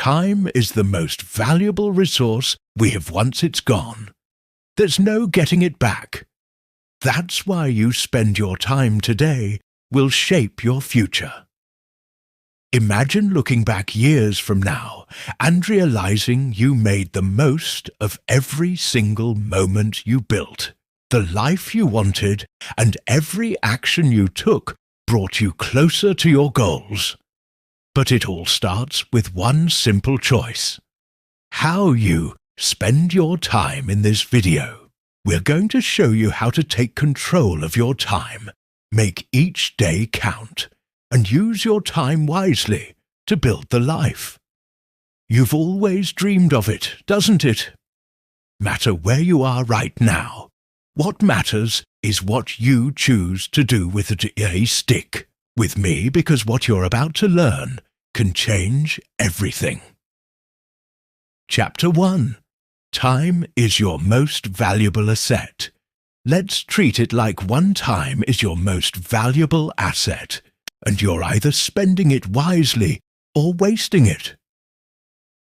Time is the most valuable resource we have once it's gone. There's no getting it back. That's why you spend your time today will shape your future. Imagine looking back years from now and realizing you made the most of every single moment you built. The life you wanted and every action you took brought you closer to your goals. But it all starts with one simple choice: how you spend your time in this video. We're going to show you how to take control of your time, make each day count, and use your time wisely to build the life you've always dreamed of. It doesn't it? Matter where you are right now, what matters is what you choose to do with a stick with me, because what you're about to learn can change everything. Chapter 1. Time is your most valuable asset. Let's treat it like one time is your most valuable asset, and you're either spending it wisely or wasting it.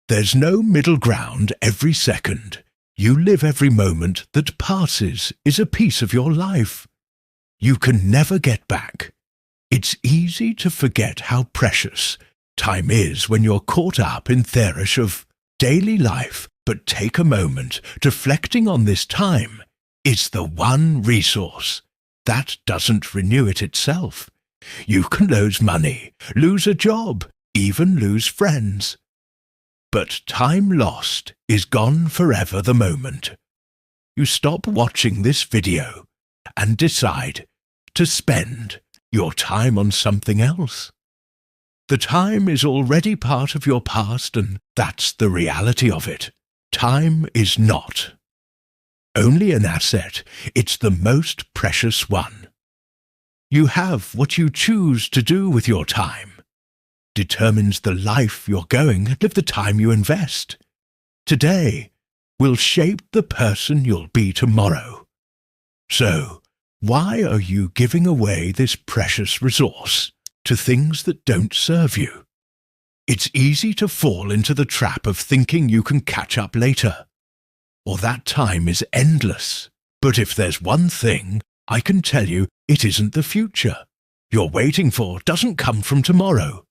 There's no middle ground. Every second you live, every moment that passes is a piece of your life. You can never get back. It's easy to forget how precious time is when you're caught up in the rush of daily life, but take a moment. Reflecting on this time is the one resource that doesn't renew it itself. You can lose money, lose a job, even lose friends. But time lost is gone forever the moment you stop watching this video and decide to spend your time on something else. The time is already part of your past, and that's the reality of it. Time is not only an asset, it's the most precious one. You have what you choose to do with your time. Determines the life you're going to live. The time you invest today will shape the person you'll be tomorrow. So, why are you giving away this precious resource to things that don't serve you? It's easy to fall into the trap of thinking you can catch up later, or that time is endless. But if there's one thing I can tell you, it isn't the future you're waiting for. Doesn't come from tomorrow.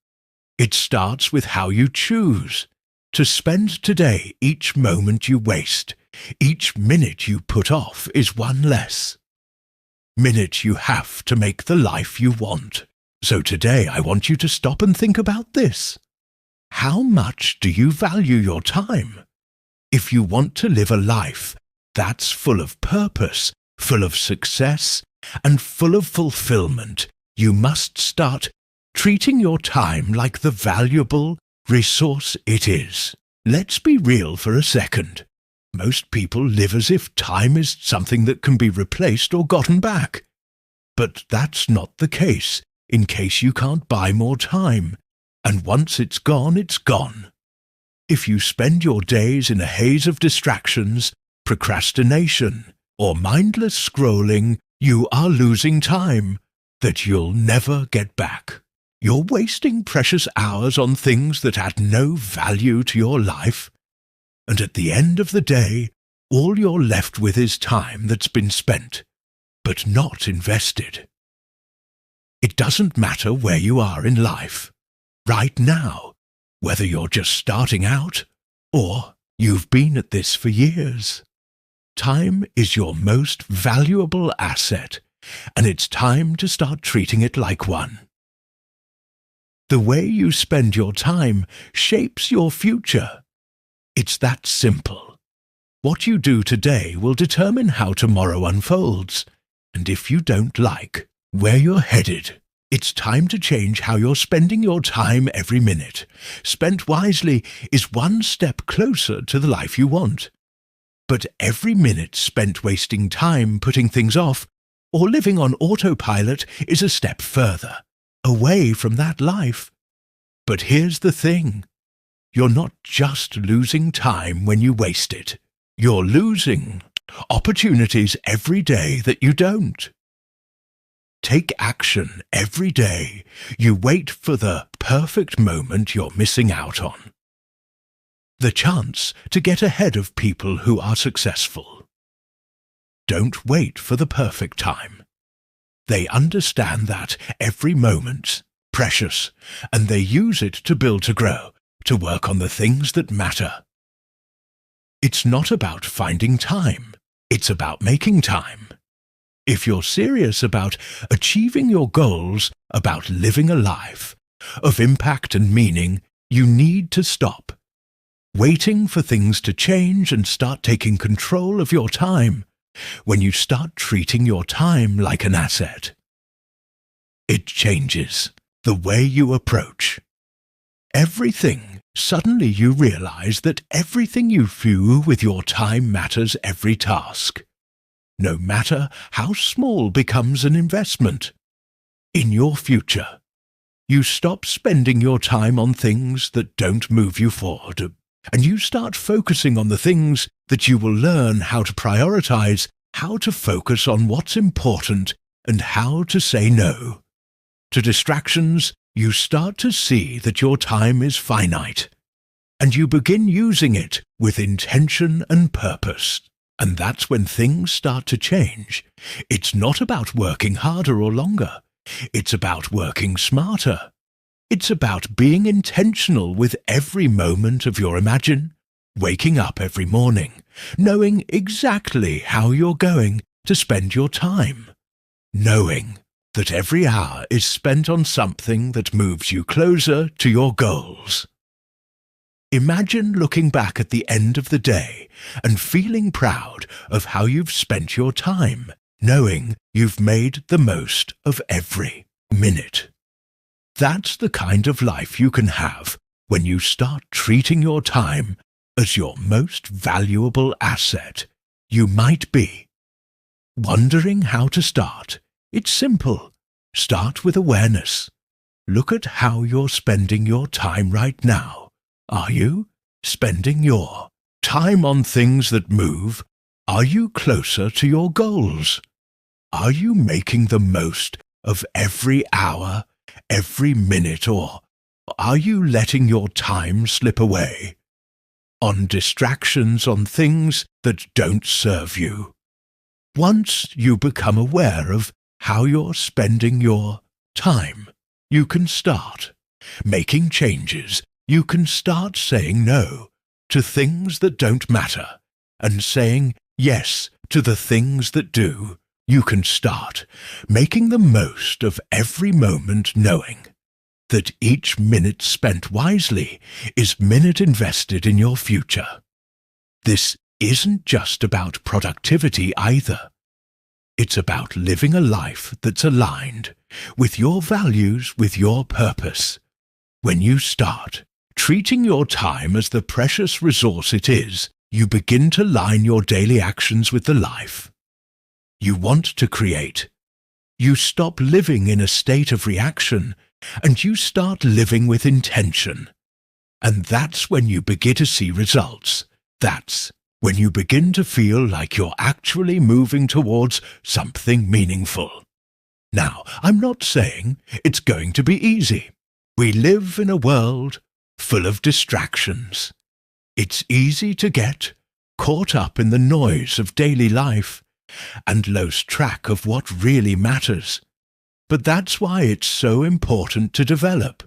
It starts with how you choose to spend today. Each moment you waste, each minute you put off is one less minute you have to make the life you want. So today I want you to stop and think about this. How much do you value your time? If you want to live a life that's full of purpose, full of success, and full of fulfillment, you must start treating your time like the valuable resource it is. Let's be real for a second. Most people live as if time is something that can be replaced or gotten back. But that's not the case, in case you can't buy more time. And once it's gone, it's gone. If you spend your days in a haze of distractions, procrastination, or mindless scrolling, you are losing time that you'll never get back. You're wasting precious hours on things that add no value to your life, and at the end of the day, all you're left with is time that's been spent, but not invested. It doesn't matter where you are in life, right now, whether you're just starting out or you've been at this for years. Time is your most valuable asset, and it's time to start treating it like one. The way you spend your time shapes your future. It's that simple. What you do today will determine how tomorrow unfolds, and if you don't like where you're headed, it's time to change how you're spending your time every minute. Spent wisely is one step closer to the life you want. But every minute spent wasting time, putting things off, or living on autopilot is a step further away from that life. But here's the thing. You're not just losing time when you waste it. You're losing opportunities every day that you don't. Take action every day. You wait for the perfect moment you're missing out on. the chance to get ahead of people who are successful. Don't wait for the perfect time. They understand that every moment's precious, and they use it to build, to grow, to work on the things that matter. It's not about finding time. It's about making time. If you're serious about achieving your goals, about living a life of impact and meaning, you need to stop waiting for things to change and start taking control of your time. When you start treating your time like an asset, it changes the way you approach everything. Suddenly you realize that everything you do with your time matters. Every task, no matter how small, becomes an investment in your future. You stop spending your time on things that don't move you forward, and you start focusing on the things that you will learn how to prioritize, how to focus on what's important, and how to say no to distractions. You start to see that your time is finite, and you begin using it with intention and purpose. And that's when things start to change. It's not about working harder or longer. It's about working smarter. It's about being intentional with every moment of your waking up every morning, knowing exactly how you're going to spend your time, knowing that every hour is spent on something that moves you closer to your goals. Imagine looking back at the end of the day and feeling proud of how you've spent your time, knowing you've made the most of every minute. That's the kind of life you can have when you start treating your time as your most valuable asset. You might be wondering how to start. It's simple. Start with awareness. Look at how you're spending your time right now. Are you spending your time on things that move? Are you closer to your goals? Are you making the most of every hour, every minute, or are you letting your time slip away on distractions, on things that don't serve you? Once you become aware of how you're spending your time, you can start making changes. You can start saying no to things that don't matter and saying yes to the things that do. You can start making the most of every moment, knowing that each minute spent wisely is minute invested in your future. This isn't just about productivity either. It's about living a life that's aligned with your values, with your purpose. When you start treating your time as the precious resource it is, you begin to line your daily actions with the life you want to create. You stop living in a state of reaction, and you start living with intention. And that's when you begin to see results. That's when you begin to feel like you're actually moving towards something meaningful. Now, I'm not saying it's going to be easy. We live in a world full of distractions. It's easy to get caught up in the noise of daily life and lose track of what really matters. But that's why it's so important to develop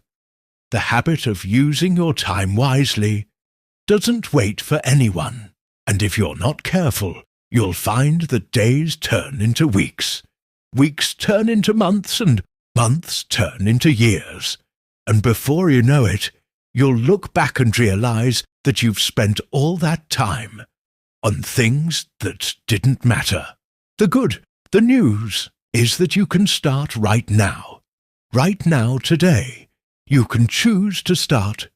the habit of using your time wisely. Doesn't wait for anyone. And if you're not careful, you'll find that days turn into weeks. Weeks turn into months, and months turn into years. And before you know it, you'll look back and realize that you've spent all that time on things that didn't matter. The good, the news, is that you can start right now. Right now, today, you can choose to start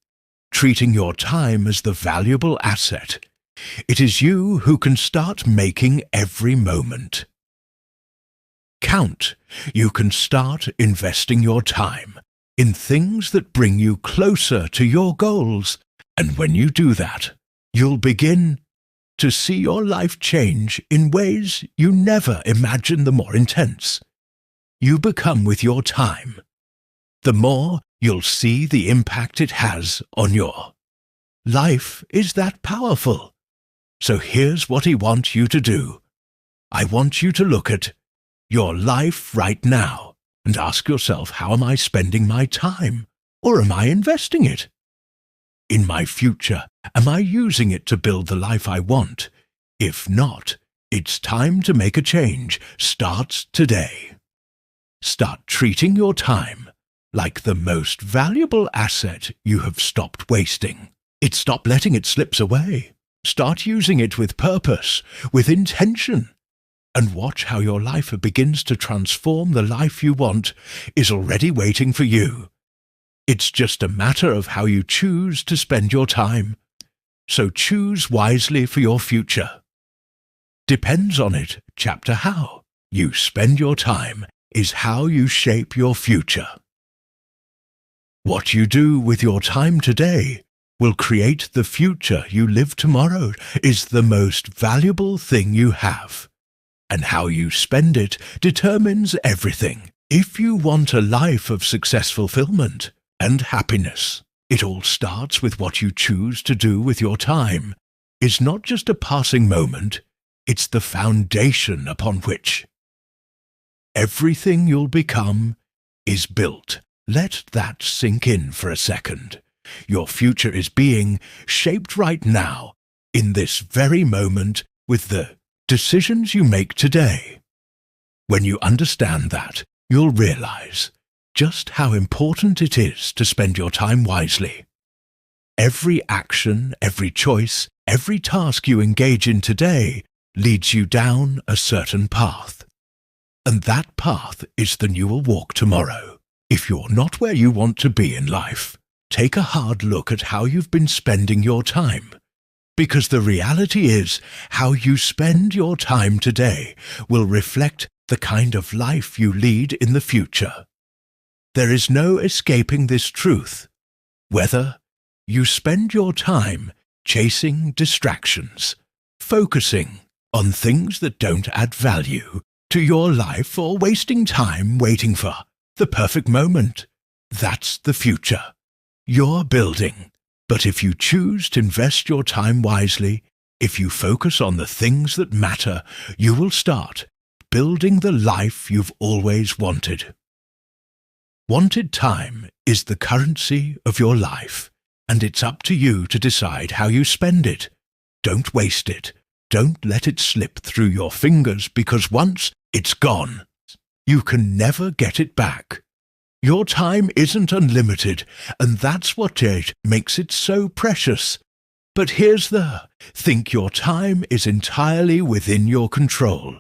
treating your time as the valuable asset. It is you who can start making every moment count. You can start investing your time in things that bring you closer to your goals. And when you do that, you'll begin to see your life change in ways you never imagined. The more intense you become with your time, the more you'll see the impact it has on your Life is that powerful. So here's what I want you to do. I want you to look at your life right now and ask yourself, how am I spending my time? Or am I investing it? In my future, am I using it to build the life I want? If not, it's time to make a change. Start today. Start treating your time like the most valuable asset you have stopped wasting. Stop letting it slip away. Start using it with purpose, with intention. And watch how your life begins to transform. The life you want is already waiting for you. It's just a matter of how you choose to spend your time. So choose wisely for your future. Depends on it, chapter how you spend your time is how you shape your future. What you do with your time today will create the future you live tomorrow is the most valuable thing you have. And how you spend it determines everything. If you want a life of success, fulfillment, and happiness, it all starts with what you choose to do with your time. It's not just a passing moment, it's the foundation upon which everything you'll become is built. Let that sink in for a second. Your future is being shaped right now, in this very moment, with the decisions you make today. When you understand that, you'll realize just how important it is to spend your time wisely. Every action, every choice, every task you engage in today leads you down a certain path. And that path is the you will walk tomorrow. If you're not where you want to be in life, take a hard look at how you've been spending your time. Because the reality is, how you spend your time today will reflect the kind of life you lead in the future. There is no escaping this truth. Whether you spend your time chasing distractions, focusing on things that don't add value to your life, or wasting time waiting for the perfect moment, that's the future you're building. But if you choose to invest your time wisely, if you focus on the things that matter, you will start building the life you've always wanted. Wanted time is the currency of your life, and it's up to you to decide how you spend it. Don't waste it. Don't let it slip through your fingers, because once it's gone, you can never get it back. Your time isn't unlimited, and that's what makes it so precious. But here's the thing: your time is entirely within your control.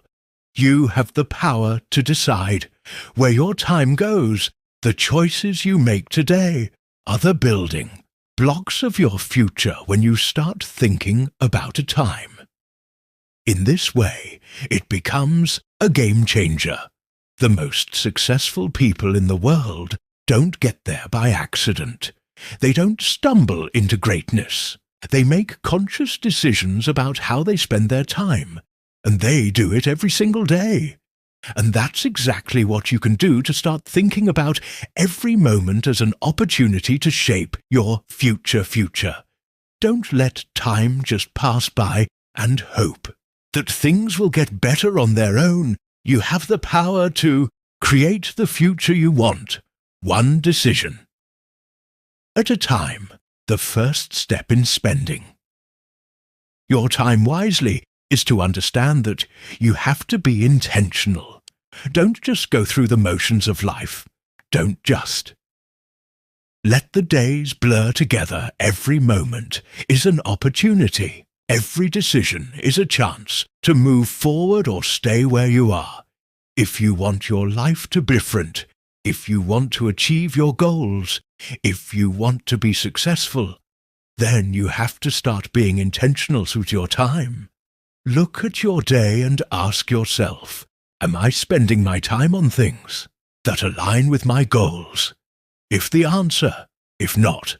You have the power to decide where your time goes. The choices you make today are the building blocks of your future when you start thinking about a time. In this way, it becomes a game changer. The most successful people in the world don't get there by accident. They don't stumble into greatness. They make conscious decisions about how they spend their time, and they do it every single day. And that's exactly what you can do to start thinking about every moment as an opportunity to shape your future. Don't let time just pass by and hope that things will get better on their own. You have the power to create the future you want, one decision at a time. The first step in spending your time wisely is to understand that you have to be intentional. Don't just go through the motions of life. Don't just let the days blur together. Every moment is an opportunity. Every decision is a chance to move forward or stay where you are. If you want your life to be different, if you want to achieve your goals, if you want to be successful, then you have to start being intentional with your time. Look at your day and ask yourself, am I spending my time on things that align with my goals? If not,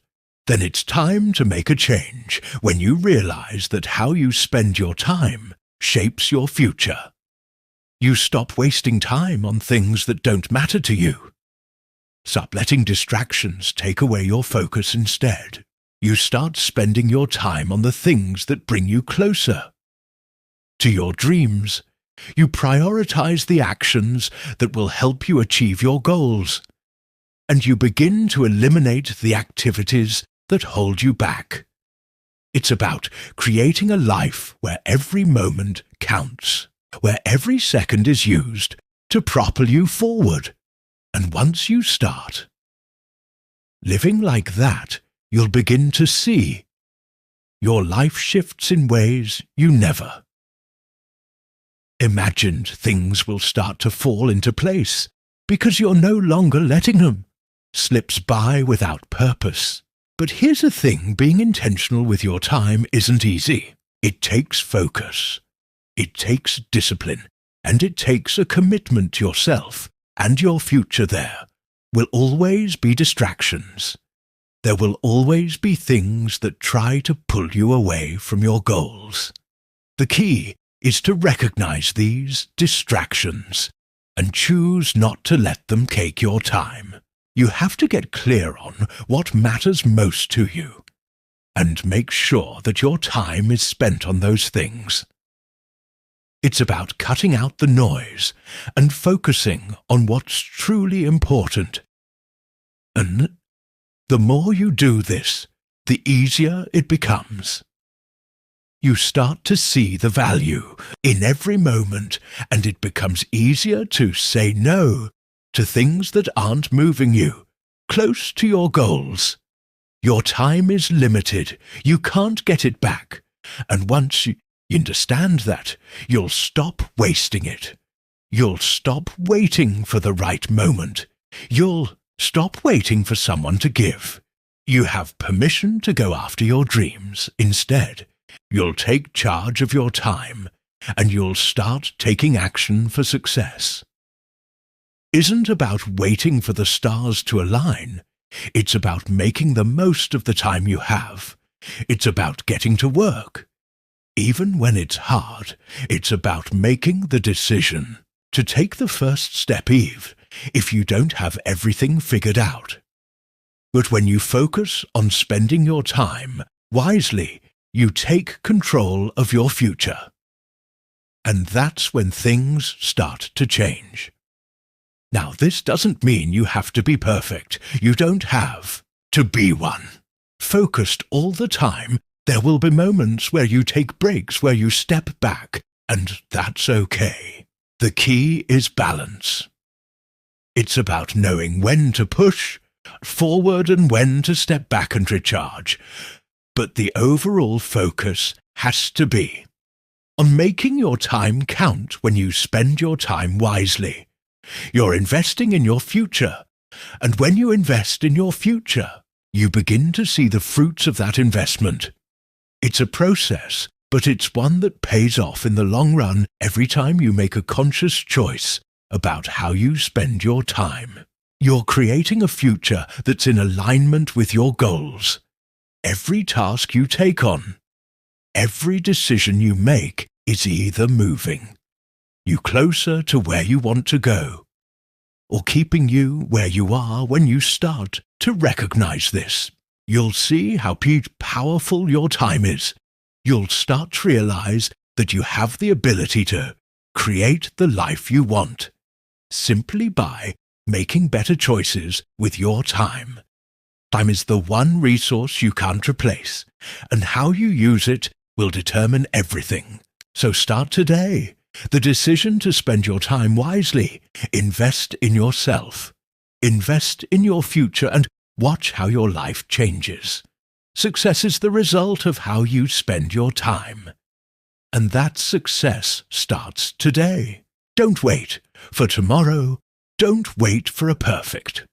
then it's time to make a change when you realize that how you spend your time shapes your future. You stop wasting time on things that don't matter to you. Stop letting distractions take away your focus instead. You start spending your time on the things that bring you closer to your dreams. You prioritize the actions that will help you achieve your goals, and you begin to eliminate the activities that hold you back. It's about creating a life where every moment counts, where every second is used to propel you forward. And once you start living like that, you'll begin to see your life shifts in ways you never imagined. Things will start to fall into place because you're no longer letting them slip by without purpose. But here's the thing, being intentional with your time isn't easy. It takes focus, it takes discipline, and it takes a commitment to yourself and your future. There will always be distractions. There will always be things that try to pull you away from your goals. The key is to recognize these distractions and choose not to let them take your time. You have to get clear on what matters most to you and make sure that your time is spent on those things. It's about cutting out the noise and focusing on what's truly important. And the more you do this, the easier it becomes. You start to see the value in every moment, and it becomes easier to say no to things that aren't moving you close to your goals. Your time is limited. You can't get it back. And once you understand that, you'll stop wasting it. You'll stop waiting for the right moment. You'll stop waiting for someone to give. You have permission to go after your dreams instead. You'll take charge of your time, and you'll start taking action for success. Isn't about waiting for the stars to align. It's about making the most of the time you have. It's about getting to work. Even when it's hard, it's about making the decision to take the first step, even if you don't have everything figured out. But when you focus on spending your time wisely, you take control of your future. And that's when things start to change. Now, this doesn't mean you have to be perfect. You don't have to be one. Focused all the time, there will be moments where you take breaks, where you step back, and that's okay. The key is balance. It's about knowing when to push forward and when to step back and recharge. But the overall focus has to be on making your time count. When you spend your time wisely, you're investing in your future. And when you invest in your future, you begin to see the fruits of that investment. It's a process, but it's one that pays off in the long run every time you make a conscious choice about how you spend your time. You're creating a future that's in alignment with your goals. Every task you take on, every decision you make is either moving you closer to where you want to go, or keeping you where you are. When you start to recognize this, you'll see how powerful your time is. You'll start to realize that you have the ability to create the life you want simply by making better choices with your time. Time is the one resource you can't replace, and how you use it will determine everything. So start today. The decision to spend your time wisely. Invest in yourself. Invest in your future and watch how your life changes. Success is the result of how you spend your time. And that success starts today. Don't wait for tomorrow. Don't wait for a perfect.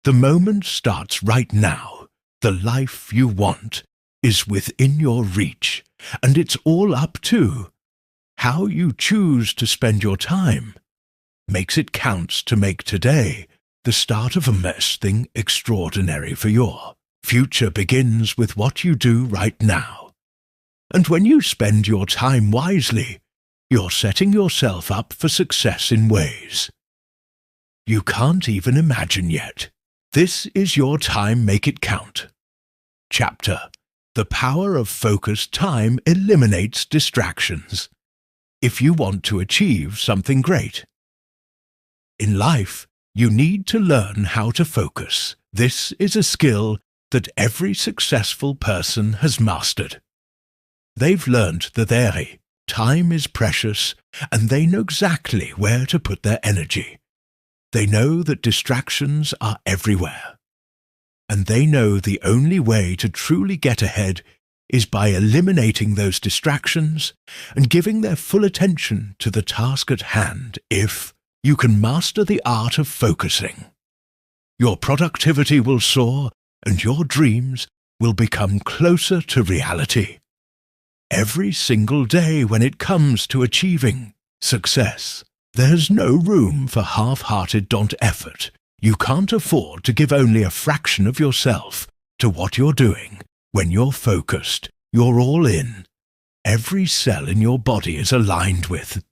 The moment starts right now. The life you want is within your reach, and it's all up to how you choose to spend your time. Makes it counts to make today the start of something extraordinary for your future. Begins with what you do right now. And when you spend your time wisely, you're setting yourself up for success in ways you can't even imagine yet. This is your time. Make it count. chapter, The Power of Focused Time Eliminates Distractions, if you want to achieve something great. In life, you need to learn how to focus. This is a skill that every successful person has mastered. They've learned the theory. Time is precious, and they know exactly where to put their energy. They know that distractions are everywhere. And they know the only way to truly get ahead is by eliminating those distractions and giving their full attention to the task at hand. If you can master the art of focusing, your productivity will soar and your dreams will become closer to reality. Every single day when it comes to achieving success, there's no room for half-hearted effort. You can't afford to give only a fraction of yourself to what you're doing. When you're focused, you're all in. Every cell in your body is aligned with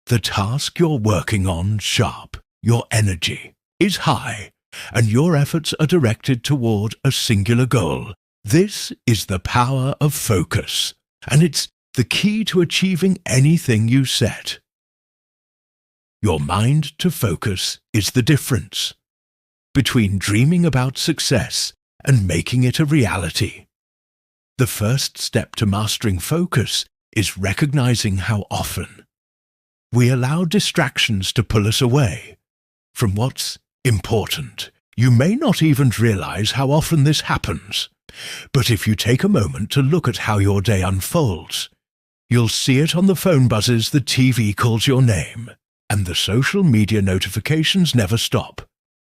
the task you're working on. Sharp, your energy is high, and your efforts are directed toward a singular goal. This is the power of focus, and it's the key to achieving anything you set. Your mind to focus is the difference between dreaming about success and making it a reality. The first step to mastering focus is recognizing how often we allow distractions to pull us away from what's important. You may not even realize how often this happens, but if you take a moment to look at how your day unfolds, you'll see it on the phone buzzes, the TV calls your name, and the social media notifications never stop.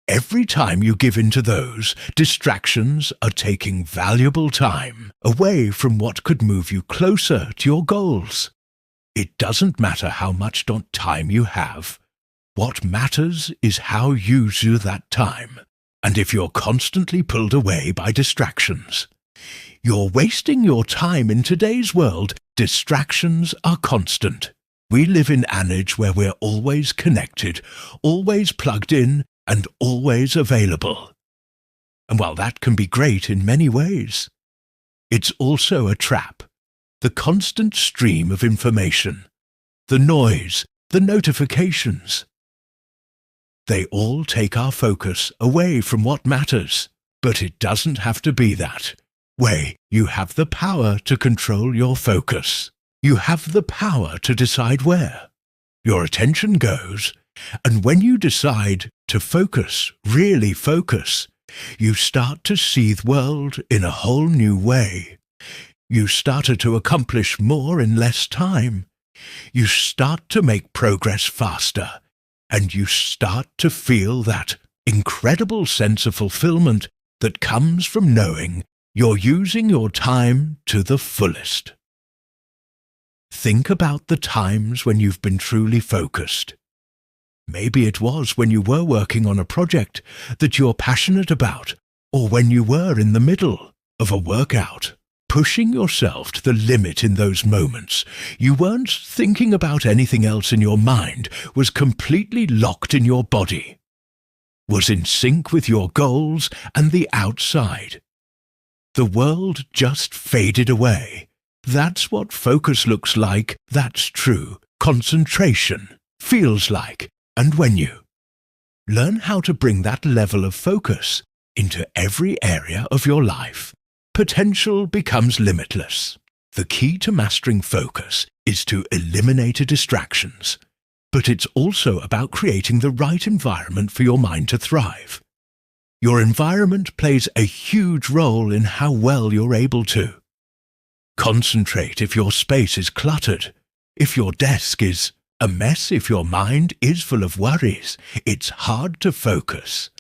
Every time you give in to those, distractions are taking valuable time away from what could move you closer to your goals. It doesn't matter how much time you have. What matters is how you use that time. And if you're constantly pulled away by distractions, you're wasting your time. In today's world, distractions are constant. We live in an age where we're always connected, always plugged in, and always available. And while that can be great in many ways, it's also a trap. The constant stream of information, the noise, the notifications, they all take our focus away from what matters. But it doesn't have to be that way. You have the power to control your focus. You have the power to decide where your attention goes. And when you decide to focus, really focus, you start to see the world in a whole new way. You started to accomplish more in less time. You start to make progress faster. And you start to feel that incredible sense of fulfillment that comes from knowing you're using your time to the fullest. Think about the times when you've been truly focused. Maybe it was when you were working on a project that you're passionate about, or when you were in the middle of a workout, pushing yourself to the limit. In those moments, you weren't thinking about anything else, and your mind was completely locked in your body, was in sync with your goals and the outside. The world just faded away. That's what focus looks like. That's true concentration feels like. And when you learn how to bring that level of focus into every area of your life, potential becomes limitless. The key to mastering focus is to eliminate distractions, but it's also about creating the right environment for your mind to thrive. Your environment plays a huge role in how well you're able to concentrate. If your space is cluttered, if your desk is a mess, if your mind is full of worries, it's hard to focus.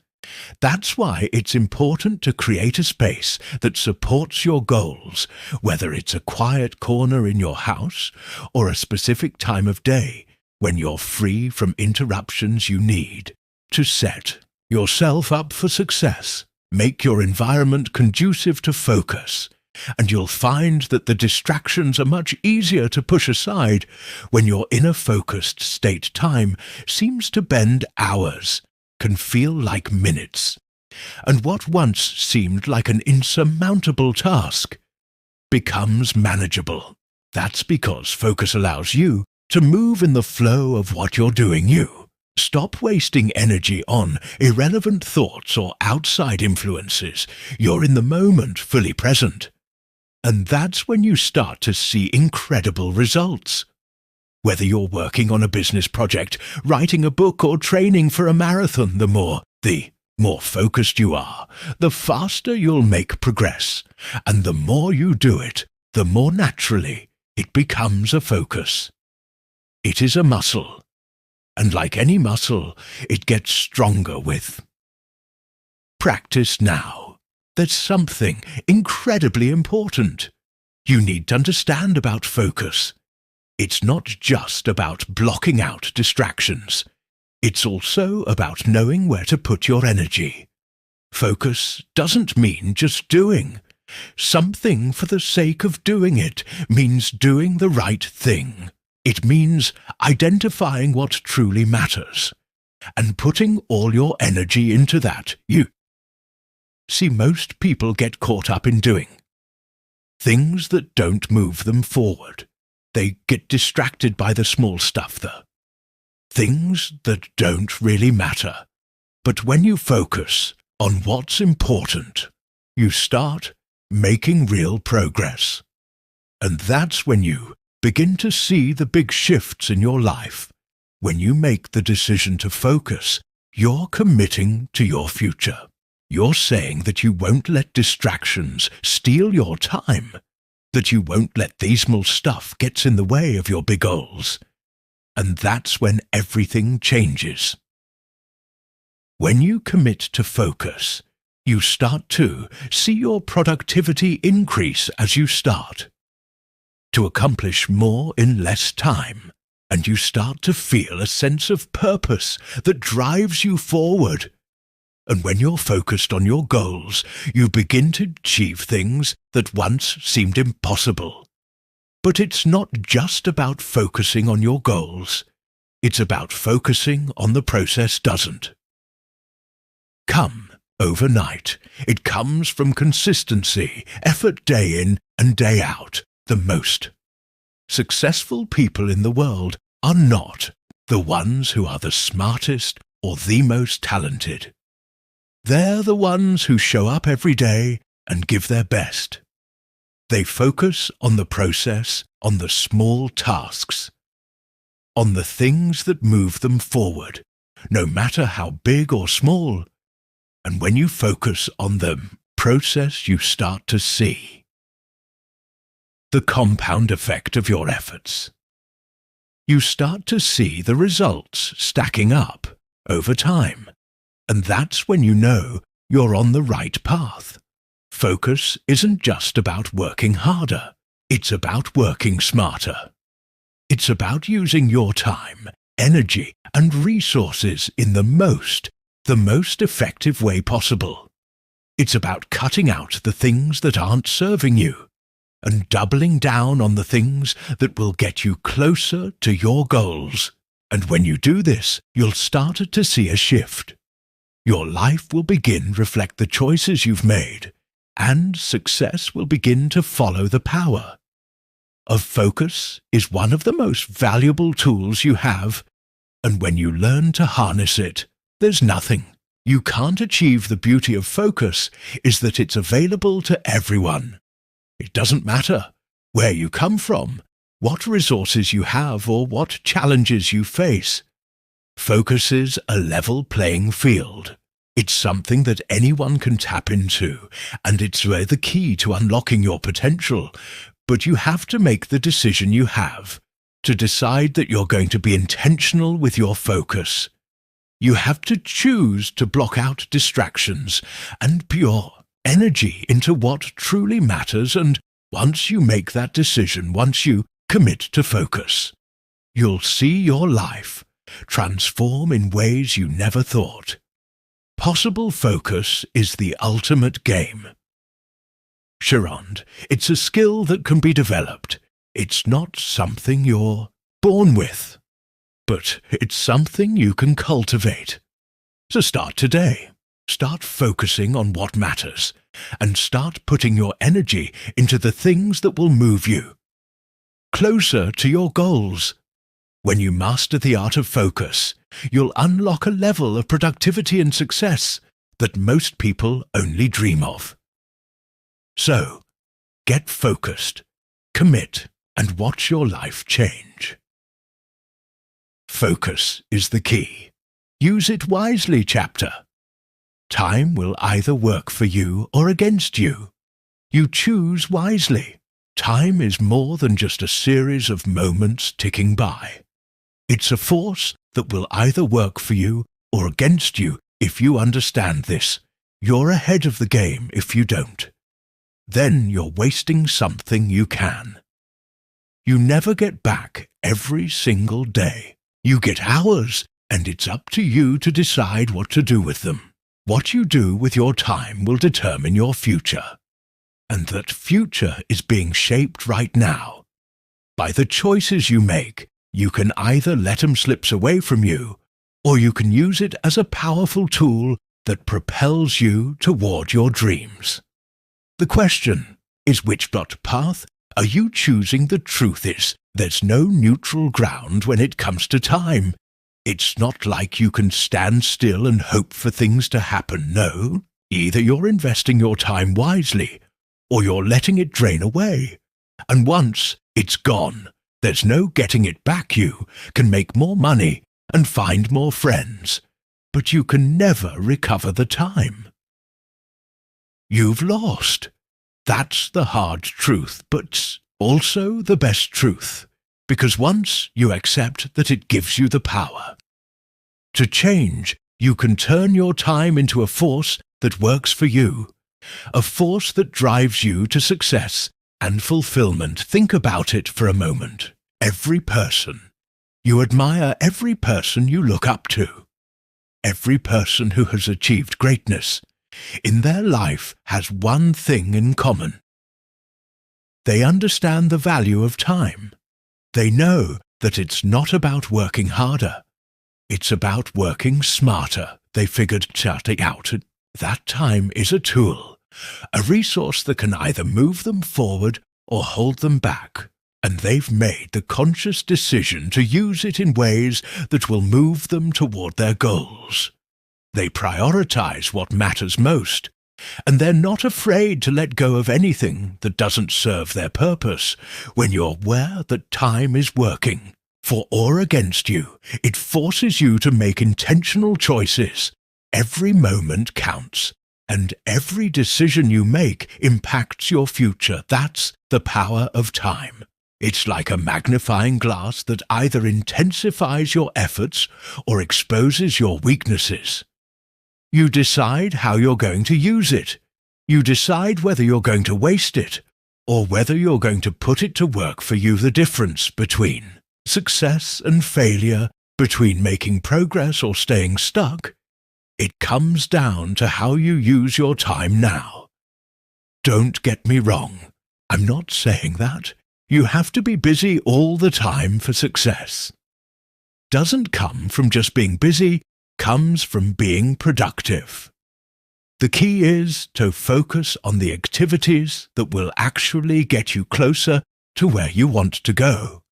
That's why it's important to create a space that supports your goals, whether it's a quiet corner in your house or a specific time of day when you're free from interruptions. You need to set yourself up for success. Make your environment conducive to focus, and you'll find that the distractions are much easier to push aside when you're in a focused state. Time seems to bend hours, can feel like minutes. and what once seemed like an insurmountable task becomes manageable. That's because focus allows you to move in the flow of what you're doing. You stop wasting energy on irrelevant thoughts or outside influences. You're in the moment, fully present. And that's when you start to see incredible results. Whether you're working on a business project, writing a book, or training for a marathon, the more focused you are, the faster you'll make progress. And the more you do it, the more naturally it becomes a focus. It is a muscle, and like any muscle, it gets stronger with practice. Now, there's something incredibly important you need to understand about focus. It's not just about blocking out distractions. It's also about knowing where to put your energy. Focus doesn't mean just doing something for the sake of doing. It means doing the right thing. It means identifying what truly matters and putting all your energy into that. You see, most people get caught up in doing things that don't move them forward. They get distracted by the small stuff, the things that don't really matter. But when you focus on what's important, you start making real progress. And that's when you begin to see the big shifts in your life. When you make the decision to focus, you're committing to your future. You're saying that you won't let distractions steal your time, that you won't let the small stuff get in the way of your big goals. And that's when everything changes. When you commit to focus, you start to see your productivity increase as you start to accomplish more in less time, and you start to feel a sense of purpose that drives you forward. And when you're focused on your goals, you begin to achieve things that once seemed impossible. But it's not just about focusing on your goals. It's about focusing on the process. Doesn't come overnight. It comes from consistency, effort day in and day out. The most successful people in the world are not the ones who are the smartest or the most talented. They're the ones who show up every day and give their best. They focus on the process, on the small tasks, on the things that move them forward, no matter how big or small. And when you focus on the process, you start to see the compound effect of your efforts. You start to see the results stacking up over time. And that's when you know you're on the right path. Focus isn't just about working harder. It's about working smarter. It's about using your time, energy, and resources in the most effective way possible. It's about cutting out the things that aren't serving you and doubling down on the things that will get you closer to your goals. And when you do this, you'll start to see a shift. Your life will begin to reflect the choices you've made, and success will begin to follow. The power of focus is one of the most valuable tools you have, and when you learn to harness it, there's nothing you can't achieve. The beauty of focus is that it's available to everyone. It doesn't matter where you come from, what resources you have, or what challenges you face. Focus is a level playing field. It's something that anyone can tap into, and it's the key to unlocking your potential. But you have to make the decision. You have to decide that you're going to be intentional with your focus. You have to choose to block out distractions and put your energy into what truly matters. And once you make that decision, once you commit to focus, you'll see your life transform in ways you never thought possible. Focus is the ultimate game. Sharon, it's a skill that can be developed. It's not something you're born with, but it's something you can cultivate. So start today. Start focusing on what matters, and start putting your energy into the things that will move you closer to your goals. When you master the art of focus, you'll unlock a level of productivity and success that most people only dream of. So, get focused, commit, and watch your life change. Focus is the key. Use it wisely, chapter. Time will either work for you or against you. You choose wisely. Time is more than just a series of moments ticking by. It's a force that will either work for you or against you. If you understand this, you're ahead of the game. If you don't, then you're wasting something you can. You never get back every single day. You get hours, and it's up to you to decide what to do with them. What you do with your time will determine your future. And that future is being shaped right now. By the choices you make, you can either let them slip away from you, or you can use it as a powerful tool that propels you toward your dreams. The question is, which path are you choosing? The truth is, there's no neutral ground when it comes to time. It's not like you can stand still and hope for things to happen. No, either you're investing your time wisely, or you're letting it drain away. And once it's gone, there's no getting it back. You can make more money and find more friends, but you can never recover the time. You've lost. That's the hard truth, but also the best truth, because once you accept that it gives you the power to change, you can turn your time into a force that works for you, a force that drives you to success and fulfillment. Think about it for a moment. Every person you admire, every person you look up to, every person who has achieved greatness in their life has one thing in common. They understand the value of time. They know that it's not about working harder. It's about working smarter. They figured it out. That time is a tool, a resource that can either move them forward or hold them back. And they've made the conscious decision to use it in ways that will move them toward their goals. They prioritize what matters most, and they're not afraid to let go of anything that doesn't serve their purpose. When you're aware that time is working for or against you, it forces you to make intentional choices. Every moment counts, and every decision you make impacts your future. That's the power of time. It's like a magnifying glass that either intensifies your efforts or exposes your weaknesses. You decide how you're going to use it. You decide whether you're going to waste it or whether you're going to put it to work for you. The difference between success and failure, between making progress or staying stuck, it comes down to how you use your time now. Don't get me wrong. I'm not saying that. You have to be busy all the time for success. Doesn't come from just being busy, comes from being productive. The key is to focus on the activities that will actually get you closer to where you want to go,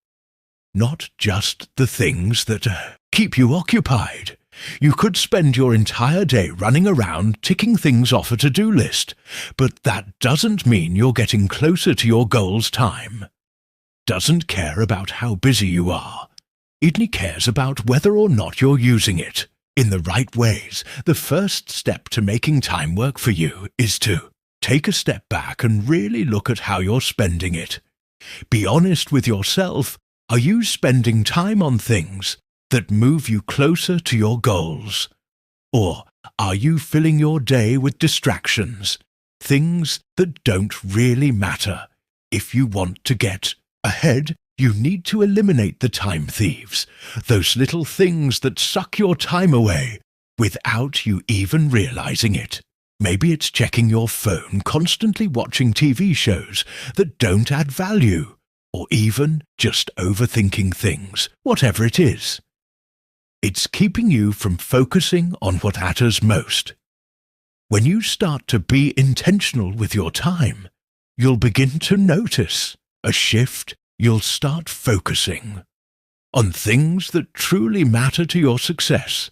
not just the things that keep you occupied. You could spend your entire day running around ticking things off a to-do list, but that doesn't mean you're getting closer to your goals. Time doesn't care about how busy you are. It only cares about whether or not you're using it in the right ways. The first step to making time work for you is to take a step back and really look at how you're spending it. Be honest with yourself. Are you spending time on things that move you closer to your goals? Or are you filling your day with distractions, things that don't really matter? If you want to get ahead, you need to eliminate the time thieves, those little things that suck your time away without you even realizing it. Maybe it's checking your phone, constantly watching TV shows that don't add value, or even just overthinking things. Whatever it is, it's keeping you from focusing on what matters most. When you start to be intentional with your time, you'll begin to notice a shift. You'll start focusing on things that truly matter to your success.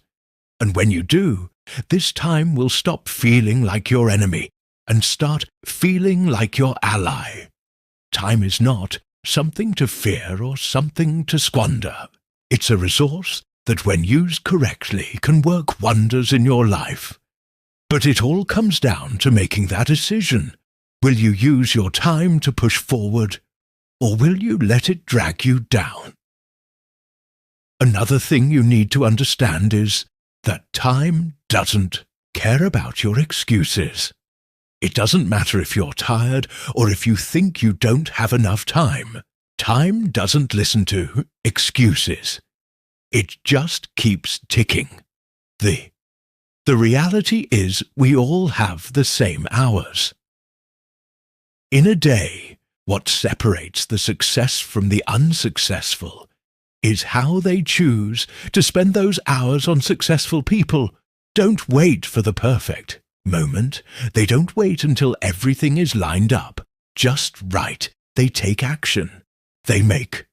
And when you do, this time will stop feeling like your enemy and start feeling like your ally. Time is not something to fear or something to squander. It's a resource that, when used correctly, can work wonders in your life. But it all comes down to making that decision. Will you use your time to push forward, or will you let it drag you down? Another thing you need to understand is that time doesn't care about your excuses. It doesn't matter if you're tired or if you think you don't have enough time. Time doesn't listen to excuses. It just keeps ticking. The reality is we all have the same hours. In a day, what separates the success from the unsuccessful is how they choose to spend those hours on successful people. Don't wait for the perfect moment. They don't wait until everything is lined up just right. They take action. They make.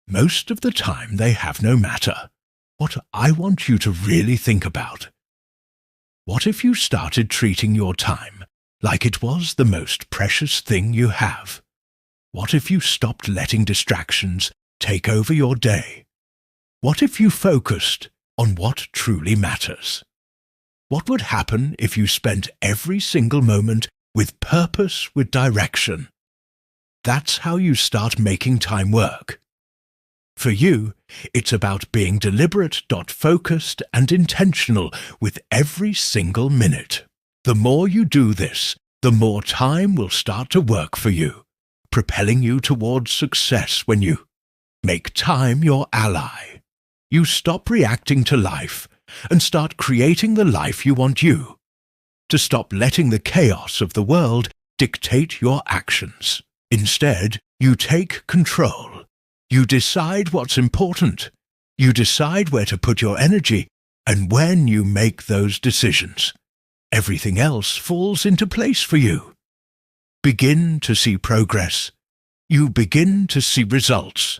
Most of the time they have no matter. What I want you to really think about. What if you started treating your time like it was the most precious thing you have? What if you stopped letting distractions take over your day? What if you focused on what truly matters? What would happen if you spent every single moment with purpose, with direction? That's how you start making time work. For you, it's about being deliberate, focused, and intentional with every single minute. The more you do this, the more time will start to work for you, propelling you towards success. When you make time your ally, you stop reacting to life and start creating the life you want to stop letting the chaos of the world dictate your actions. Instead, you take control. You decide what's important. You decide where to put your energy, and when you make those decisions, everything else falls into place for you. Begin to see progress. You begin to see results.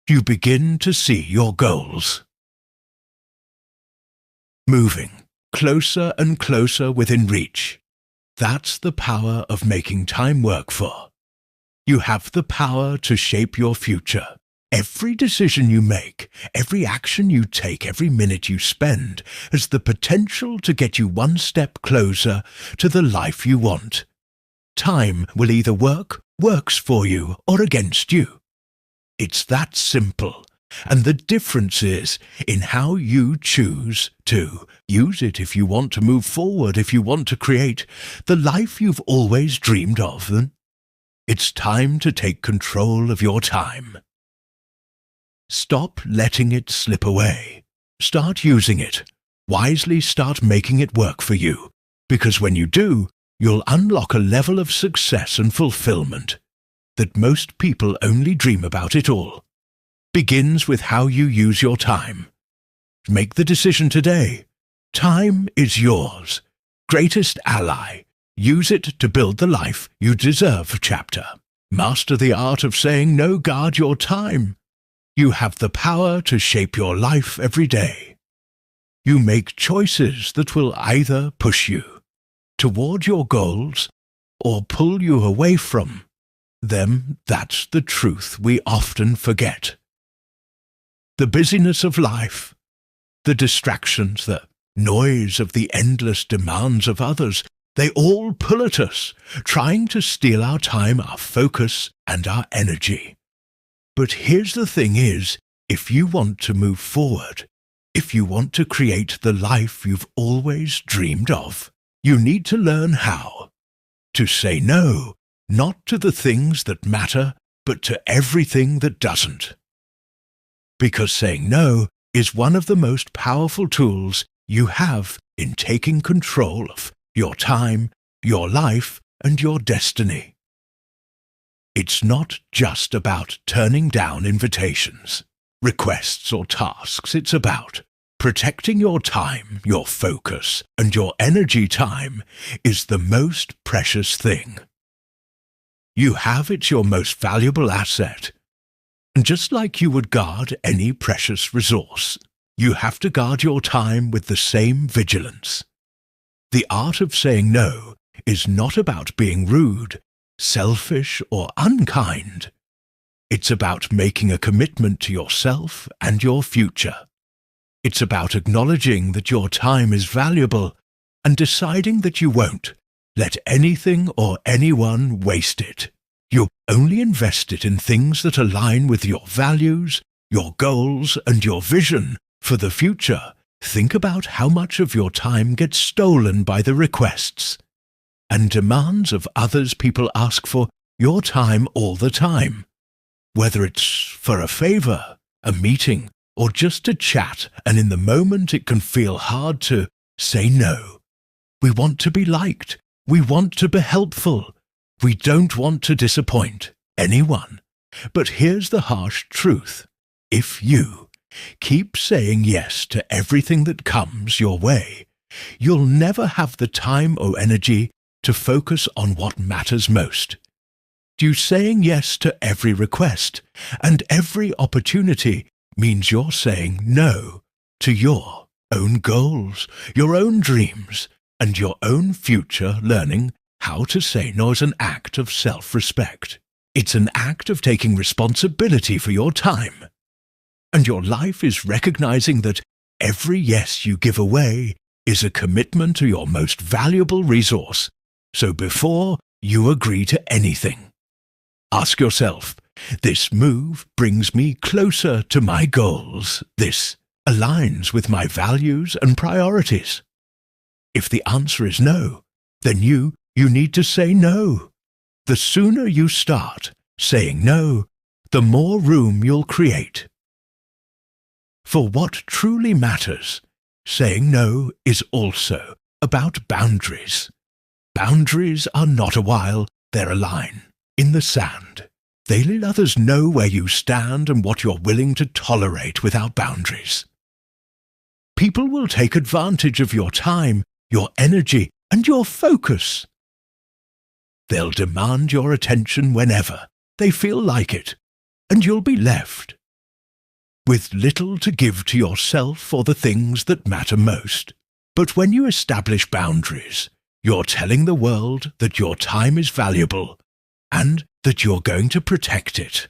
You begin to see your goals moving closer and closer within reach. That's the power of making time work for. You have the power to shape your future. Every decision you make, every action you take, every minute you spend has the potential to get you one step closer to the life you want. Time will either works for you or against you. It's that simple. And the difference is in how you choose to use it. If you want to move forward, if you want to create the life you've always dreamed of, then it's time to take control of your time. Stop letting it slip away. Start using it. Wisely start making it work for you. Because when you do, you'll unlock a level of success and fulfillment that most people only dream about. It all begins with how you use your time. Make the decision today. Time is yours. Greatest ally. Use it to build the life you deserve. Chapter. Master the art of saying no. Guard your time. You have the power to shape your life every day. You make choices that will either push you toward your goals or pull you away from them. That's the truth we often forget. The busyness of life, the distractions, the noise of the endless demands of others, they all pull at us, trying to steal our time, our focus, and our energy. But here's the thing is, if you want to move forward, if you want to create the life you've always dreamed of, you need to learn how to say no, not to the things that matter, but to everything that doesn't. Because saying no is one of the most powerful tools you have in taking control of your time, your life, and your destiny. It's not just about turning down invitations, requests, or tasks. It's about Protecting your time, your focus, and your energy time is the most precious thing. You have it's your most valuable asset. And just like you would guard any precious resource, you have to guard your time with the same vigilance. The art of saying no is not about being rude, selfish, or unkind. It's about making a commitment to yourself and your future. It's about acknowledging that your time is valuable and deciding that you won't let anything or anyone waste it. You'll only invest it in things that align with your values, your goals, and your vision for the future. Think about how much of your time gets stolen by the requests and demands of others people ask for your time all the time. Whether it's for a favor, a meeting, or just to chat, and in the moment it can feel hard to say no. We want to be liked. We want to be helpful. We don't want to disappoint anyone. But here's the harsh truth. If you keep saying yes to everything that comes your way, you'll never have the time or energy to focus on what matters most. You saying yes to every request and every opportunity means you're saying no to your own goals, your own dreams, and your own future. Learning how to say no is an act of self-respect. It's an act of taking responsibility for your time. And your life is recognizing that every yes you give away is a commitment to your most valuable resource. So before you agree to anything, ask yourself, this move brings me closer to my goals. This aligns with my values and priorities. If the answer is no, then you need to say no. The sooner you start saying no, the more room you'll create. For what truly matters, saying no is also about boundaries. Boundaries are not a wall, they're a line in the sand. They let others know where you stand and what you're willing to tolerate without boundaries. People will take advantage of your time, your energy, and your focus. They'll demand your attention whenever they feel like it, and you'll be left with little to give to yourself or the things that matter most. But when you establish boundaries, you're telling the world that your time is valuable and that you're going to protect it.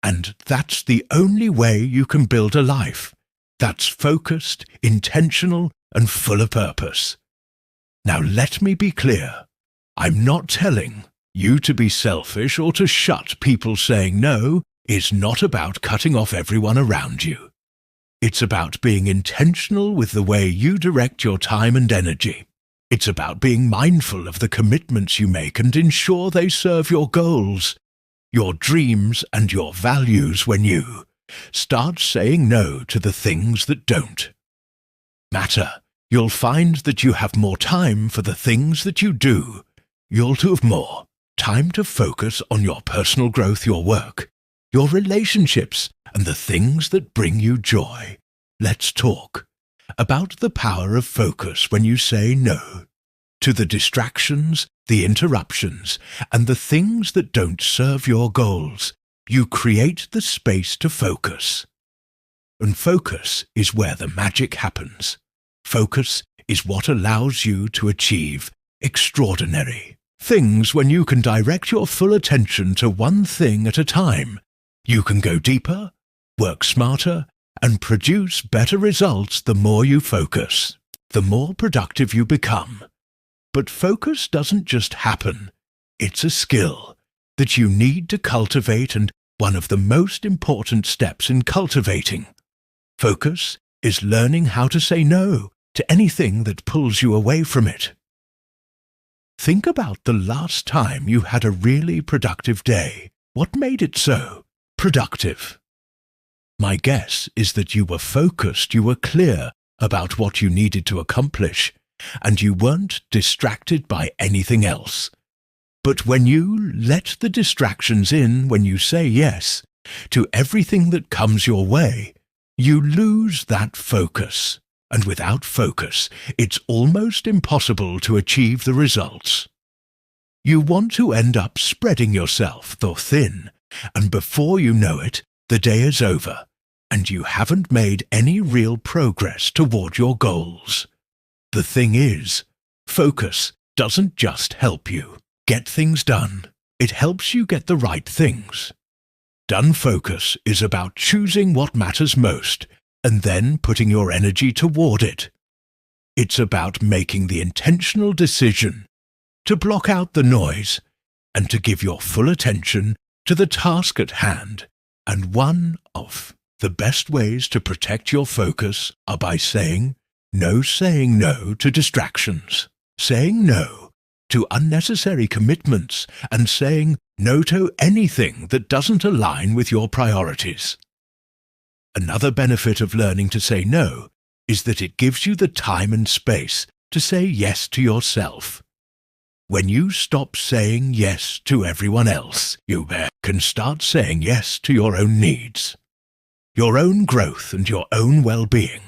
And that's the only way you can build a life that's focused, intentional, and full of purpose. Now let me be clear. I'm not telling you to be selfish or to shut people. Saying no is not about cutting off everyone around you. It's about being intentional with the way you direct your time and energy. It's about being mindful of the commitments you make and ensure they serve your goals, your dreams, and your values. When you start saying no to the things that don't matter, you'll find that you have more time for the things that you do. You'll have more time to focus on your personal growth, your work, your relationships, and the things that bring you joy. Let's talk about the power of focus when you say no to the distractions, the interruptions, and the things that don't serve your goals. You create the space to focus. And focus is where the magic happens. Focus is what allows you to achieve extraordinary things when you can direct your full attention to one thing at a time. You can go deeper, work smarter, and produce better results. The more you focus, the more productive you become. But focus doesn't just happen. It's a skill that you need to cultivate, and one of the most important steps in cultivating focus is learning how to say no to anything that pulls you away from it. Think about the last time you had a really productive day. What made it so productive? My guess is that you were focused, you were clear about what you needed to accomplish, and you weren't distracted by anything else. But when you let the distractions in, when you say yes to everything that comes your way, You lose that focus, and without focus, it's almost impossible to achieve the results. You want to end up spreading yourself thin, and before you know it, the day is over, and you haven't made any real progress toward your goals. The thing is, focus doesn't just help you get things done, it helps you get the right things. Done focus is about choosing what matters most and then putting your energy toward it. It's about making the intentional decision to block out the noise and to give your full attention to the task at hand. And one of the best ways to protect your focus are by saying no to distractions, saying no to unnecessary commitments, and saying no to anything that doesn't align with your priorities. Another benefit of learning to say no is that it gives you the time and space to say yes to yourself. When you stop saying yes to everyone else, you can start saying yes to your own needs, your own growth and your own well-being.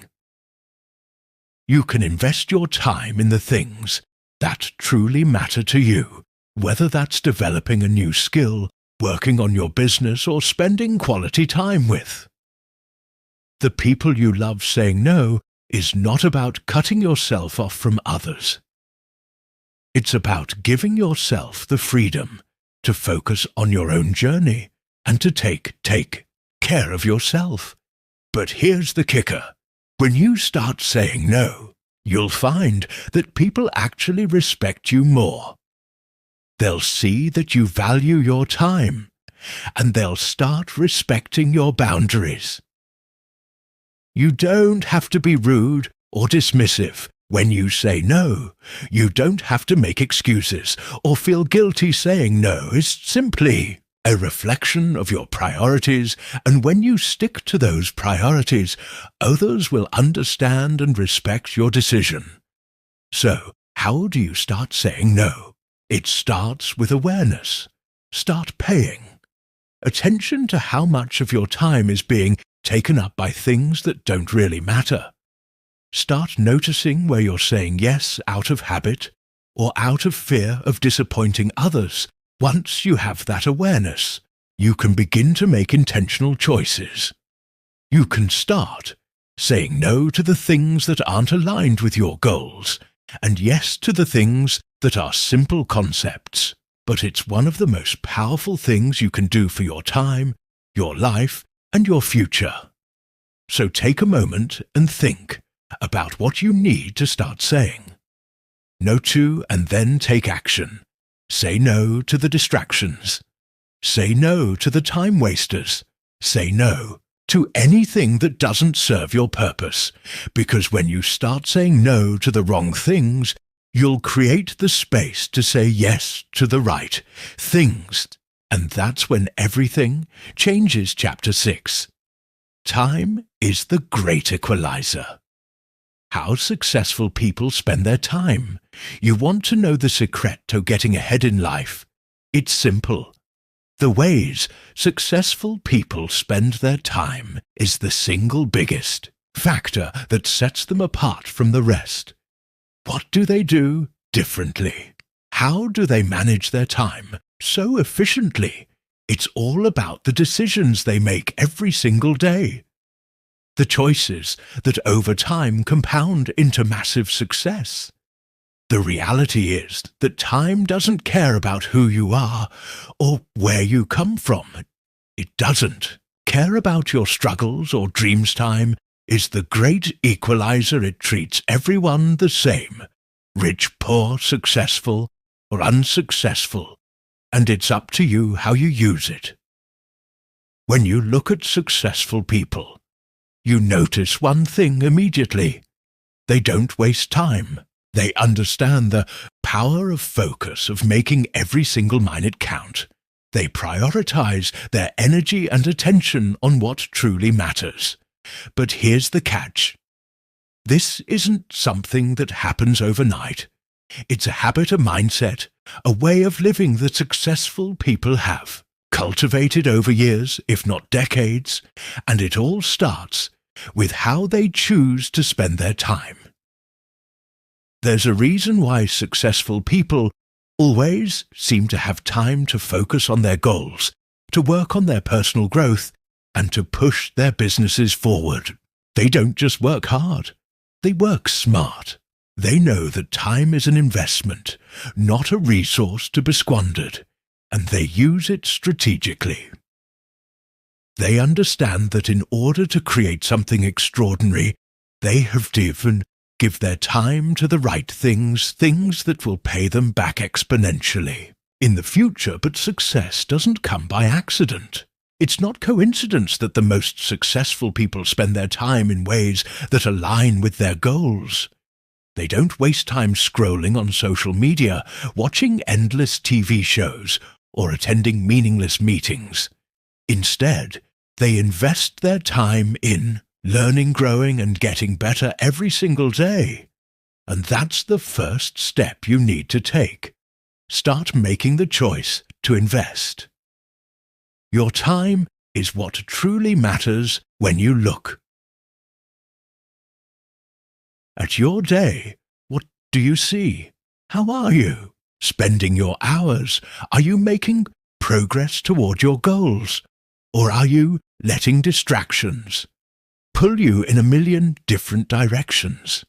You can invest your time in the things that truly matter to you, whether that's developing a new skill, working on your business, or spending quality time with. The people you love saying no is not about cutting yourself off from others. It's about giving yourself the freedom to focus on your own journey and to take care of yourself. But here's the kicker. When you start saying no, you'll find that people actually respect you more. They'll see that you value your time, and they'll start respecting your boundaries. You don't have to be rude or dismissive when you say no. You don't have to make excuses or feel guilty. Saying no is simply a reflection of your priorities, and when you stick to those priorities, others will understand and respect your decision. So, how do you start saying no? It starts with awareness. Start paying attention to how much of your time is being taken up by things that don't really matter. Start noticing where you're saying yes out of habit or out of fear of disappointing others. Once you have that awareness, you can begin to make intentional choices. You can start saying no to the things that aren't aligned with your goals, and yes to the things that are simple concepts. But it's one of the most powerful things you can do for your time, your life, and your future. So take a moment and think about what you need to start saying no to, and then take action. Say no to the distractions. Say no to the time wasters. Say no to anything that doesn't serve your purpose, because when you start saying no to the wrong things, you'll create the space to say yes to the right things. And that's when everything changes. Chapter 6. Time is the great equalizer. How successful people spend their time. You want to know the secret to getting ahead in life? It's simple. The ways successful people spend their time is the single biggest factor that sets them apart from the rest. What do they do differently? How do they manage their time so efficiently? It's all about the decisions they make every single day. The choices that over time compound into massive success. The reality is that time doesn't care about who you are or where you come from. It doesn't care about your struggles or dreams. Time is the great equalizer. It treats everyone the same, rich, poor, successful, or unsuccessful, and it's up to you how you use it. When you look at successful people, you notice one thing immediately. They don't waste time. They understand the power of focus, of making every single minute count. They prioritize their energy and attention on what truly matters. But here's the catch. This isn't something that happens overnight. It's a habit, a mindset, a way of living that successful people have, cultivated over years, if not decades, and it all starts with how they choose to spend their time. There's a reason why successful people always seem to have time to focus on their goals, to work on their personal growth, and to push their businesses forward. They don't just work hard, they work smart. They know that time is an investment, not a resource to be squandered, and they use it strategically. They understand that in order to create something extraordinary, they have to even give their time to the right things that will pay them back exponentially in the future. But success doesn't come by accident. It's not coincidence that the most successful people spend their time in ways that align with their goals. They don't waste time scrolling on social media, watching endless TV shows, or attending meaningless meetings. Instead, they invest their time in learning, growing, and getting better every single day. And that's the first step you need to take. Start making the choice to invest. Your time is what truly matters when you look at your day. What do you see? How are you spending your hours? Are you making progress toward your goals? Or are you letting distractions pull you in a million different directions?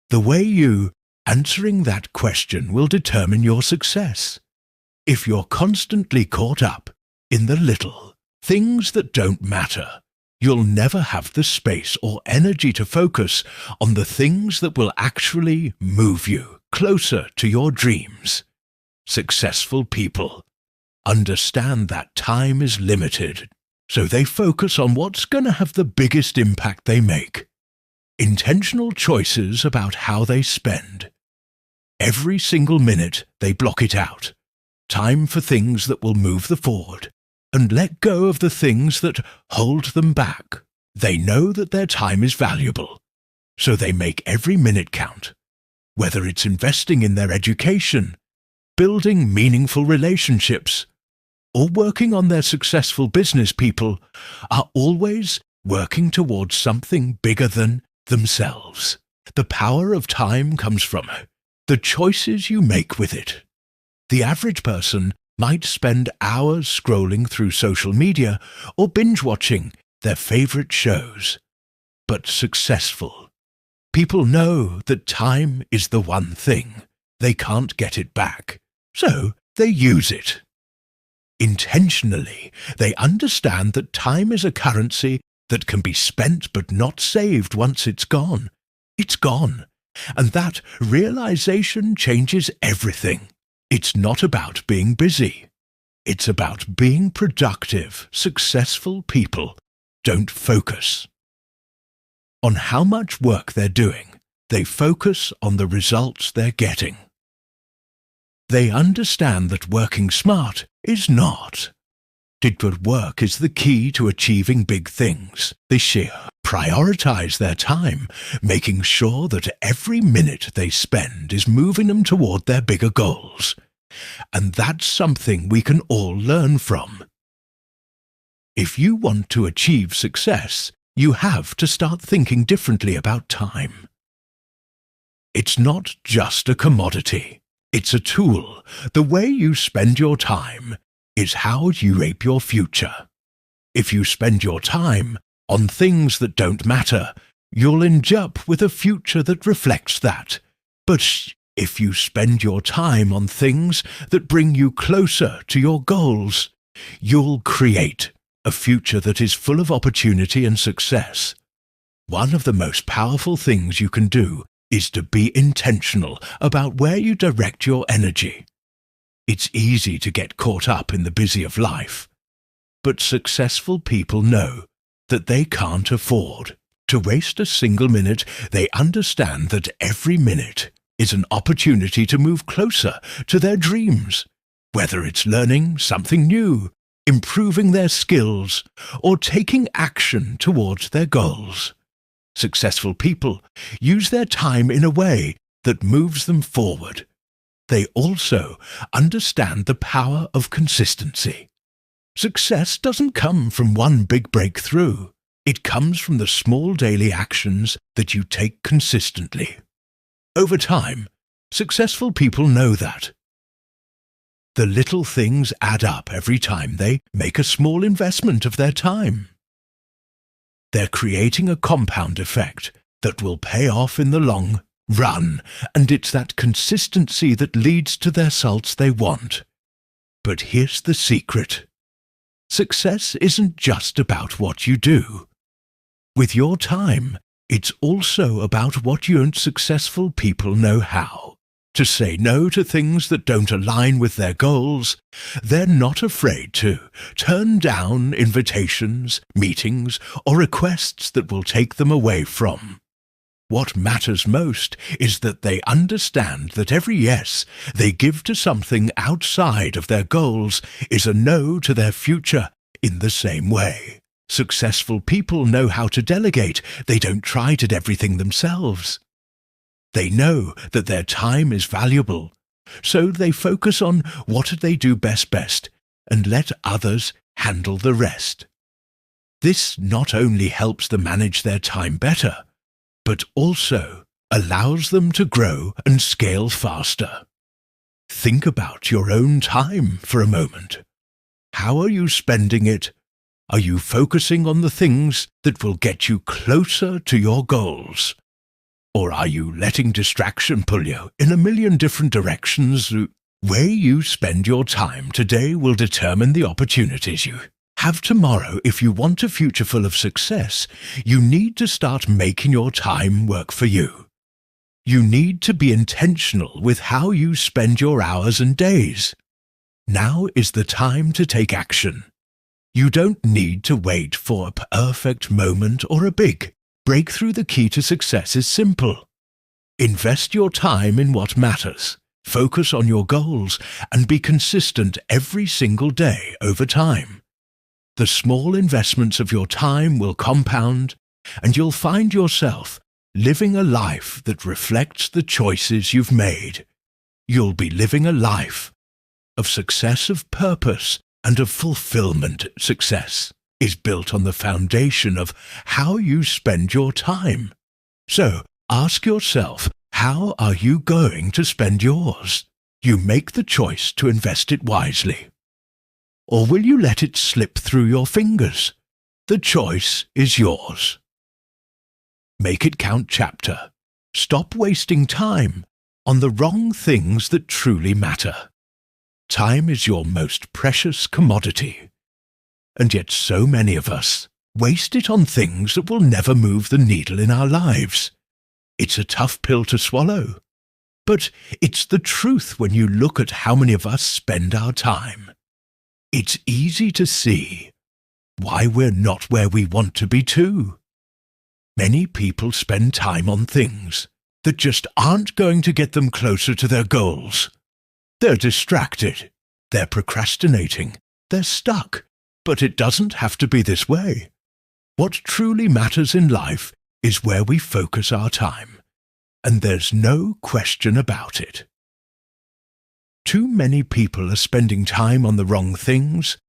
The way you answering that question will determine your success. If you're constantly caught up in the little things that don't matter, you'll never have the space or energy to focus on the things that will actually move you closer to your dreams. Successful people understand that time is limited, so they focus on what's going to have the biggest impact they make. Intentional choices about how they spend. Every single minute they block it out. Time for things that will move them forward, and let go of the things that hold them back. They know that their time is valuable, so they make every minute count. Whether it's investing in their education, building meaningful relationships, or working on their successful business, people are always working towards something bigger than themselves. The power of time comes from the choices you make with it. The average person might spend hours scrolling through social media or binge-watching their favorite shows. But successful people know that time is the one thing. They can't get it back, so they use it. Intentionally, they understand that time is a currency that can be spent but not saved once it's gone. It's gone, and that realization changes everything. It's not about being busy. It's about being productive. Successful people don't focus on how much work they're doing. They focus on the results they're getting. They understand that working smart is not. Good work is the key to achieving big things. They prioritize their time, making sure that every minute they spend is moving them toward their bigger goals. And that's something we can all learn from. If you want to achieve success, you have to start thinking differently about time. It's not just a commodity. It's a tool. The way you spend your time is how you shape your future. If you spend your time on things that don't matter, you'll end up with a future that reflects that. But if you spend your time on things that bring you closer to your goals, you'll create a future that is full of opportunity and success. One of the most powerful things you can do is to be intentional about where you direct your energy. It's easy to get caught up in the busy of life, but successful people know that they can't afford to waste a single minute. They understand that every minute is an opportunity to move closer to their dreams, whether it's learning something new, improving their skills, or taking action towards their goals. Successful people use their time in a way that moves them forward. They also understand the power of consistency. Success doesn't come from one big breakthrough. It comes from the small daily actions that you take consistently. Over time, successful people know that. The little things add up every time they make a small investment of their time. They're creating a compound effect that will pay off in the long run, and it's that consistency that leads to the results they want. But here's the secret. Success isn't just about what you do. With your time, it's also about what you and successful people know how. To say no to things that don't align with their goals. They're not afraid to turn down invitations, meetings, or requests that will take them away from. What matters most is that they understand that every yes they give to something outside of their goals is a no to their future in the same way. Successful people know how to delegate. They don't try to do everything themselves. They know that their time is valuable, so they focus on what they do best and let others handle the rest. This not only helps them manage their time better, but also allows them to grow and scale faster. Think about your own time for a moment. How are you spending it? Are you focusing on the things that will get you closer to your goals? Or are you letting distraction pull you in a million different directions? The way you spend your time today will determine the opportunities you have tomorrow. If you want a future full of success, you need to start making your time work for you. You need to be intentional with how you spend your hours and days. Now is the time to take action. You don't need to wait for a perfect moment or a big breakthrough. The key to success is simple. Invest your time in what matters, focus on your goals, and be consistent every single day over time. The small investments of your time will compound, and you'll find yourself living a life that reflects the choices you've made. You'll be living a life of success, of purpose, and of fulfillment. Success is built on the foundation of how you spend your time. So, ask yourself, how are you going to spend yours? You make the choice to invest it wisely. Or will you let it slip through your fingers? The choice is yours. Make it count. Chapter. Stop wasting time on the wrong things that truly matter. Time is your most precious commodity. And yet so many of us waste it on things that will never move the needle in our lives. It's a tough pill to swallow, but it's the truth when you look at how many of us spend our time. It's easy to see why we're not where we want to be too. Many people spend time on things that just aren't going to get them closer to their goals. They're distracted, they're procrastinating, they're stuck. But it doesn't have to be this way. What truly matters in life is where we focus our time, and there's no question about it. Too many people are spending time on the wrong things,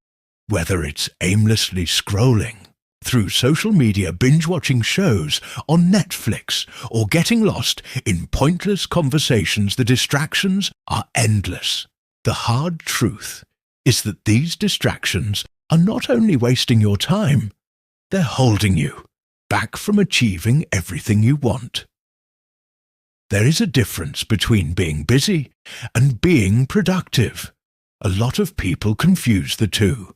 whether it's aimlessly scrolling through social media, binge-watching shows on Netflix, or getting lost in pointless conversations. The distractions are endless. The hard truth is that these distractions are not only wasting your time, they're holding you back from achieving everything you want. There is a difference between being busy and being productive. A lot of people confuse the two,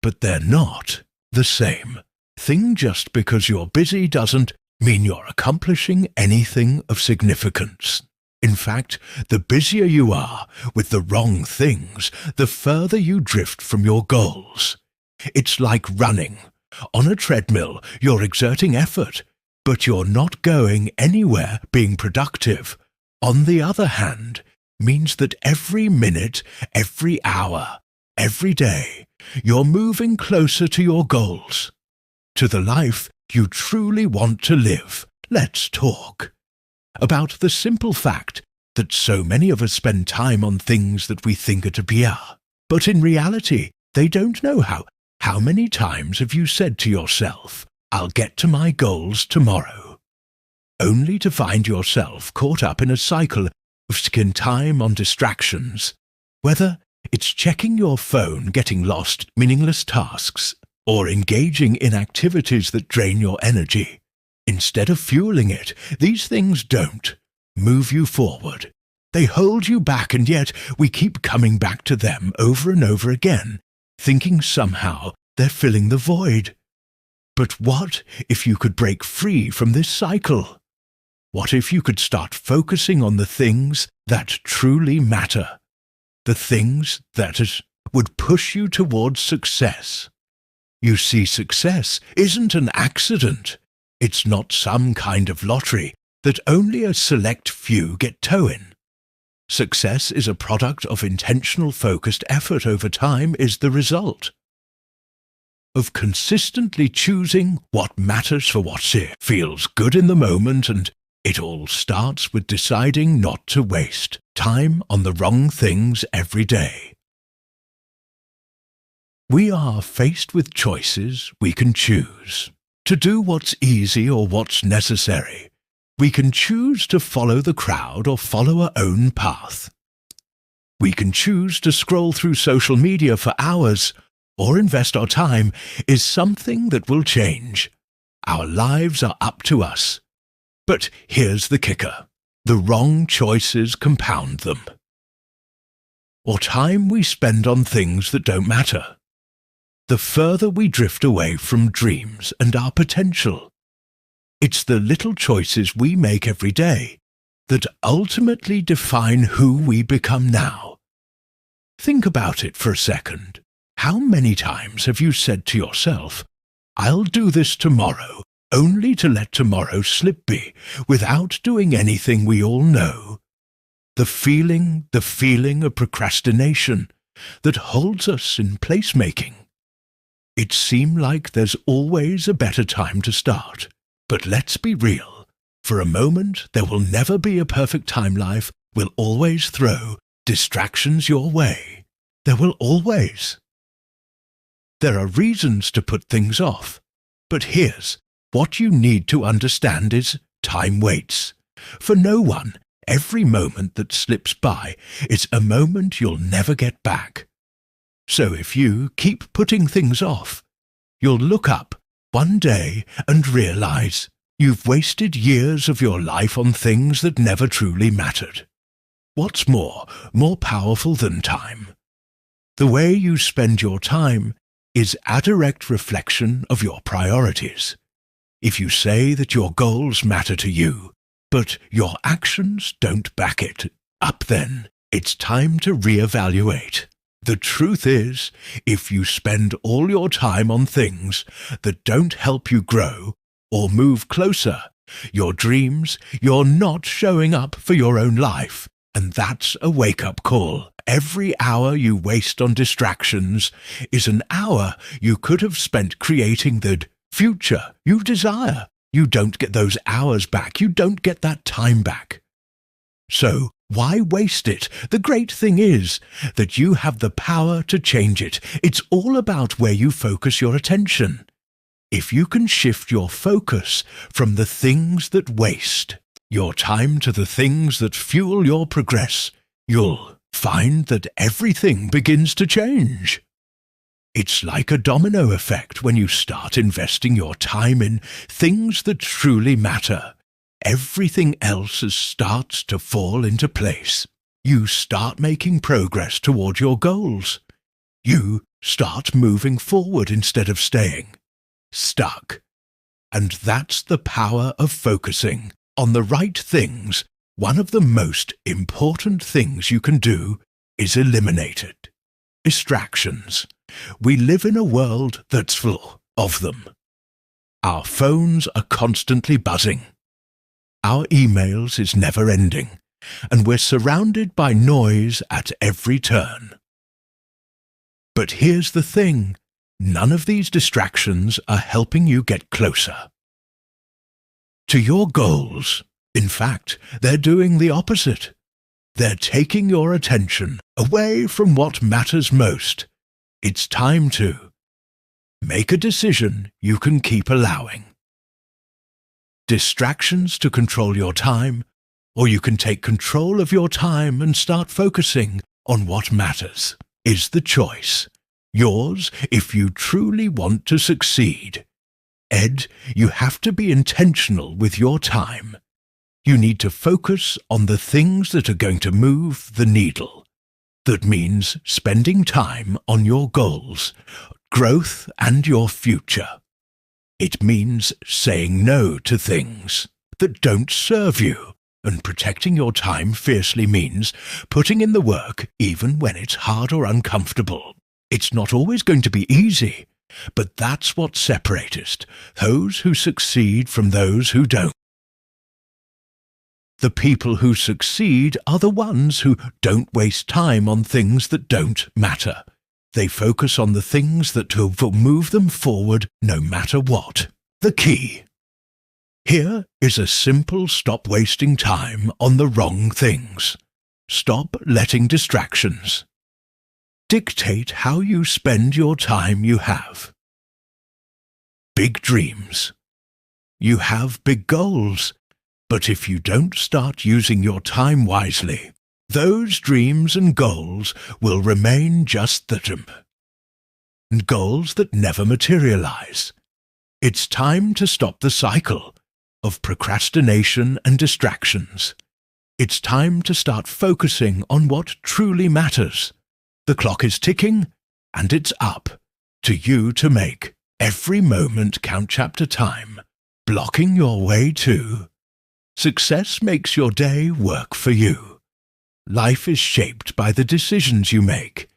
but they're not the same thing. Just because you're busy doesn't mean you're accomplishing anything of significance. In fact, the busier you are with the wrong things, the further you drift from your goals. It's like running. On a treadmill, you're exerting effort, but you're not going anywhere. Being productive, on the other hand, means that every minute, every hour, every day, you're moving closer to your goals, to the life you truly want to live. Let's talk about the simple fact that so many of us spend time on things that we think are to be but in reality, they don't know how. How many times have you said to yourself, I'll get to my goals tomorrow, only to find yourself caught up in a cycle of spending time on distractions, whether it's checking your phone, getting lost in meaningless tasks, or engaging in activities that drain your energy. Instead of fueling it, these things don't move you forward. They hold you back, and yet we keep coming back to them over and over again, thinking somehow they're filling the void. But what if you could break free from this cycle? What if you could start focusing on the things that truly matter? The things that would push you towards success. You see, success isn't an accident. It's not some kind of lottery that only a select few get toe in. Success is a product of intentional, focused effort over time is the result of consistently choosing what matters for what feels good in the moment, and it all starts with deciding not to waste time on the wrong things every day. We are faced with choices we can choose. To do what's easy or what's necessary. We can choose to follow the crowd or follow our own path. We can choose to scroll through social media for hours or invest our time is something that will change. Our lives are up to us. But here's the kicker. The wrong choices compound them. Or time we spend on things that don't matter. The further we drift away from dreams and our potential. It's the little choices we make every day that ultimately define who we become now. Think about it for a second. How many times have you said to yourself, "I'll do this tomorrow," only to let tomorrow slip by without doing anything we all know? The feeling of procrastination that holds us in placemaking. It seems like there's always a better time to start. But let's be real. For a moment, there will never be a perfect time. Life will always throw distractions your way. There will always. There are reasons to put things off. But here's what you need to understand is time waits. For no one, every moment that slips by is a moment you'll never get back. So if you keep putting things off, you'll look up one day and realize you've wasted years of your life on things that never truly mattered. What's more powerful than time? The way you spend your time is a direct reflection of your priorities. If you say that your goals matter to you, but your actions don't back it up, then it's time to reevaluate. The truth is, if you spend all your time on things that don't help you grow or move closer, your dreams, you're not showing up for your own life. And that's a wake-up call. Every hour you waste on distractions is an hour you could have spent creating the future you desire. You don't get those hours back. You don't get that time back. So, why waste it? The great thing is that you have the power to change it. It's all about where you focus your attention. If you can shift your focus from the things that waste your time to the things that fuel your progress, you'll find that everything begins to change. It's like a domino effect when you start investing your time in things that truly matter. Everything else starts to fall into place. You start making progress toward your goals. You start moving forward instead of staying stuck. And that's the power of focusing on the right things. One of the most important things you can do is eliminate it. Distractions. We live in a world that's full of them. Our phones are constantly buzzing. Our emails is never ending, and we're surrounded by noise at every turn. But here's the thing, none of these distractions are helping you get closer to your goals. In fact, they're doing the opposite. They're taking your attention away from what matters most. It's time to make a decision you can keep allowing. Distractions to control your time, or you can take control of your time and start focusing on what matters, is the choice. Yours if you truly want to succeed. Ed, you have to be intentional with your time. You need to focus on the things that are going to move the needle. That means spending time on your goals, growth, and your future. It means saying no to things that don't serve you, and protecting your time fiercely means putting in the work even when it's hard or uncomfortable. It's not always going to be easy, but that's what separates those who succeed from those who don't. The people who succeed are the ones who don't waste time on things that don't matter. They focus on the things that will move them forward no matter what. The key. Here is a simple stop wasting time on the wrong things. Stop letting distractions dictate how you spend your time you have. Big dreams. You have big goals, but if you don't start using your time wisely, those dreams and goals will remain just that, and goals that never materialize. It's time to stop the cycle of procrastination and distractions. It's time to start focusing on what truly matters. The clock is ticking, and it's up to you to make every moment count. Chapter time, blocking your way to success makes your day work for you. Life is shaped by the decisions you make.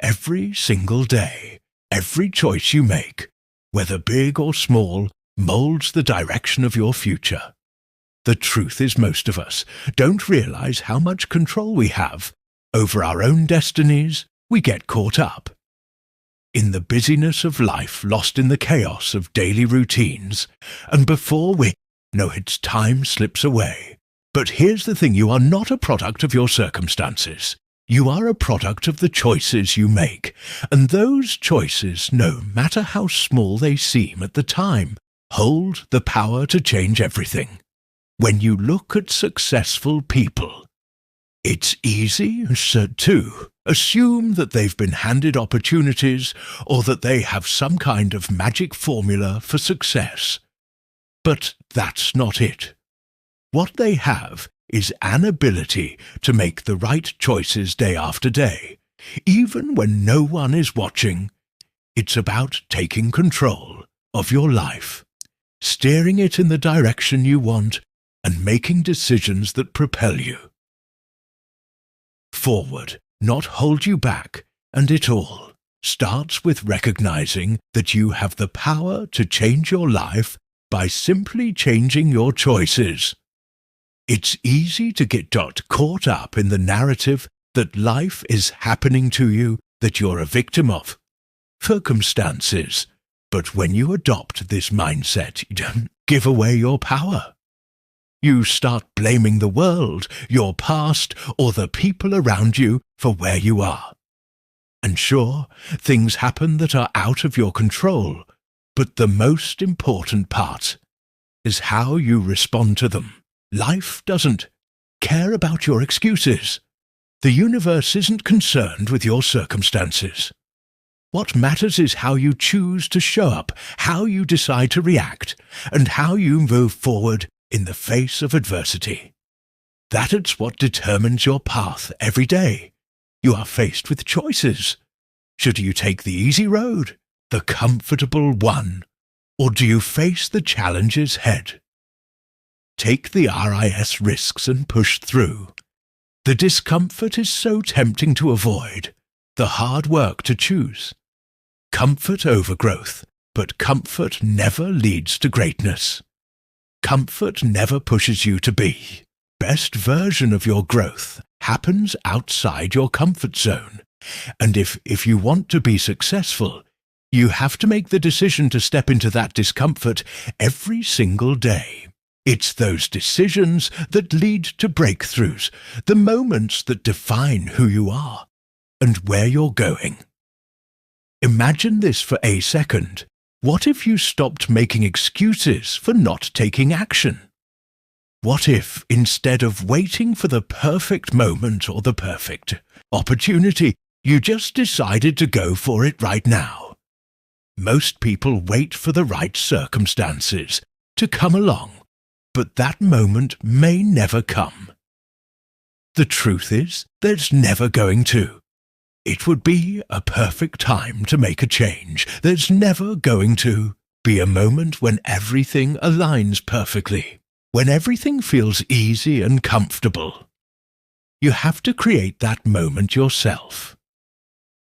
Every single day, every choice you make, whether big or small, molds the direction of your future. The truth is, most of us don't realize how much control we have over our own destinies. We get caught up in the busyness of life, lost in the chaos of daily routines, and before we know it, time slips away. But here's the thing, you are not a product of your circumstances. You are a product of the choices you make, and those choices, no matter how small they seem at the time, hold the power to change everything. When you look at successful people, it's easy to assume that they've been handed opportunities or that they have some kind of magic formula for success. But that's not it. What they have is an ability to make the right choices day after day, even when no one is watching. It's about taking control of your life, steering it in the direction you want, and making decisions that propel you forward, not hold you back, and it all starts with recognizing that you have the power to change your life by simply changing your choices. It's easy to get caught up in the narrative that life is happening to you, that you're a victim of circumstances. But when you adopt this mindset, you don't give away your power. You start blaming the world, your past, or the people around you for where you are. And sure, things happen that are out of your control, but the most important part is how you respond to them. Life doesn't care about your excuses. The universe isn't concerned with your circumstances. What matters is how you choose to show up, how you decide to react, and how you move forward in the face of adversity. That's what determines your path every day. You are faced with choices. Should you take the easy road, the comfortable one, or do you face the challenges head? Take the risks and push through. The discomfort is so tempting to avoid, the hard work to choose. Comfort over growth, but comfort never leads to greatness. Comfort never pushes you to be. Best version of your growth happens outside your comfort zone. And if you want to be successful, you have to make the decision to step into that discomfort every single day. It's those decisions that lead to breakthroughs, the moments that define who you are and where you're going. Imagine this for a second. What if you stopped making excuses for not taking action? What if, instead of waiting for the perfect moment or the perfect opportunity, you just decided to go for it right now? Most people wait for the right circumstances to come along, but that moment may never come. The truth is, there's never going to. It would be a perfect time to make a change. There's never going to be a moment when everything aligns perfectly, when everything feels easy and comfortable. You have to create that moment yourself.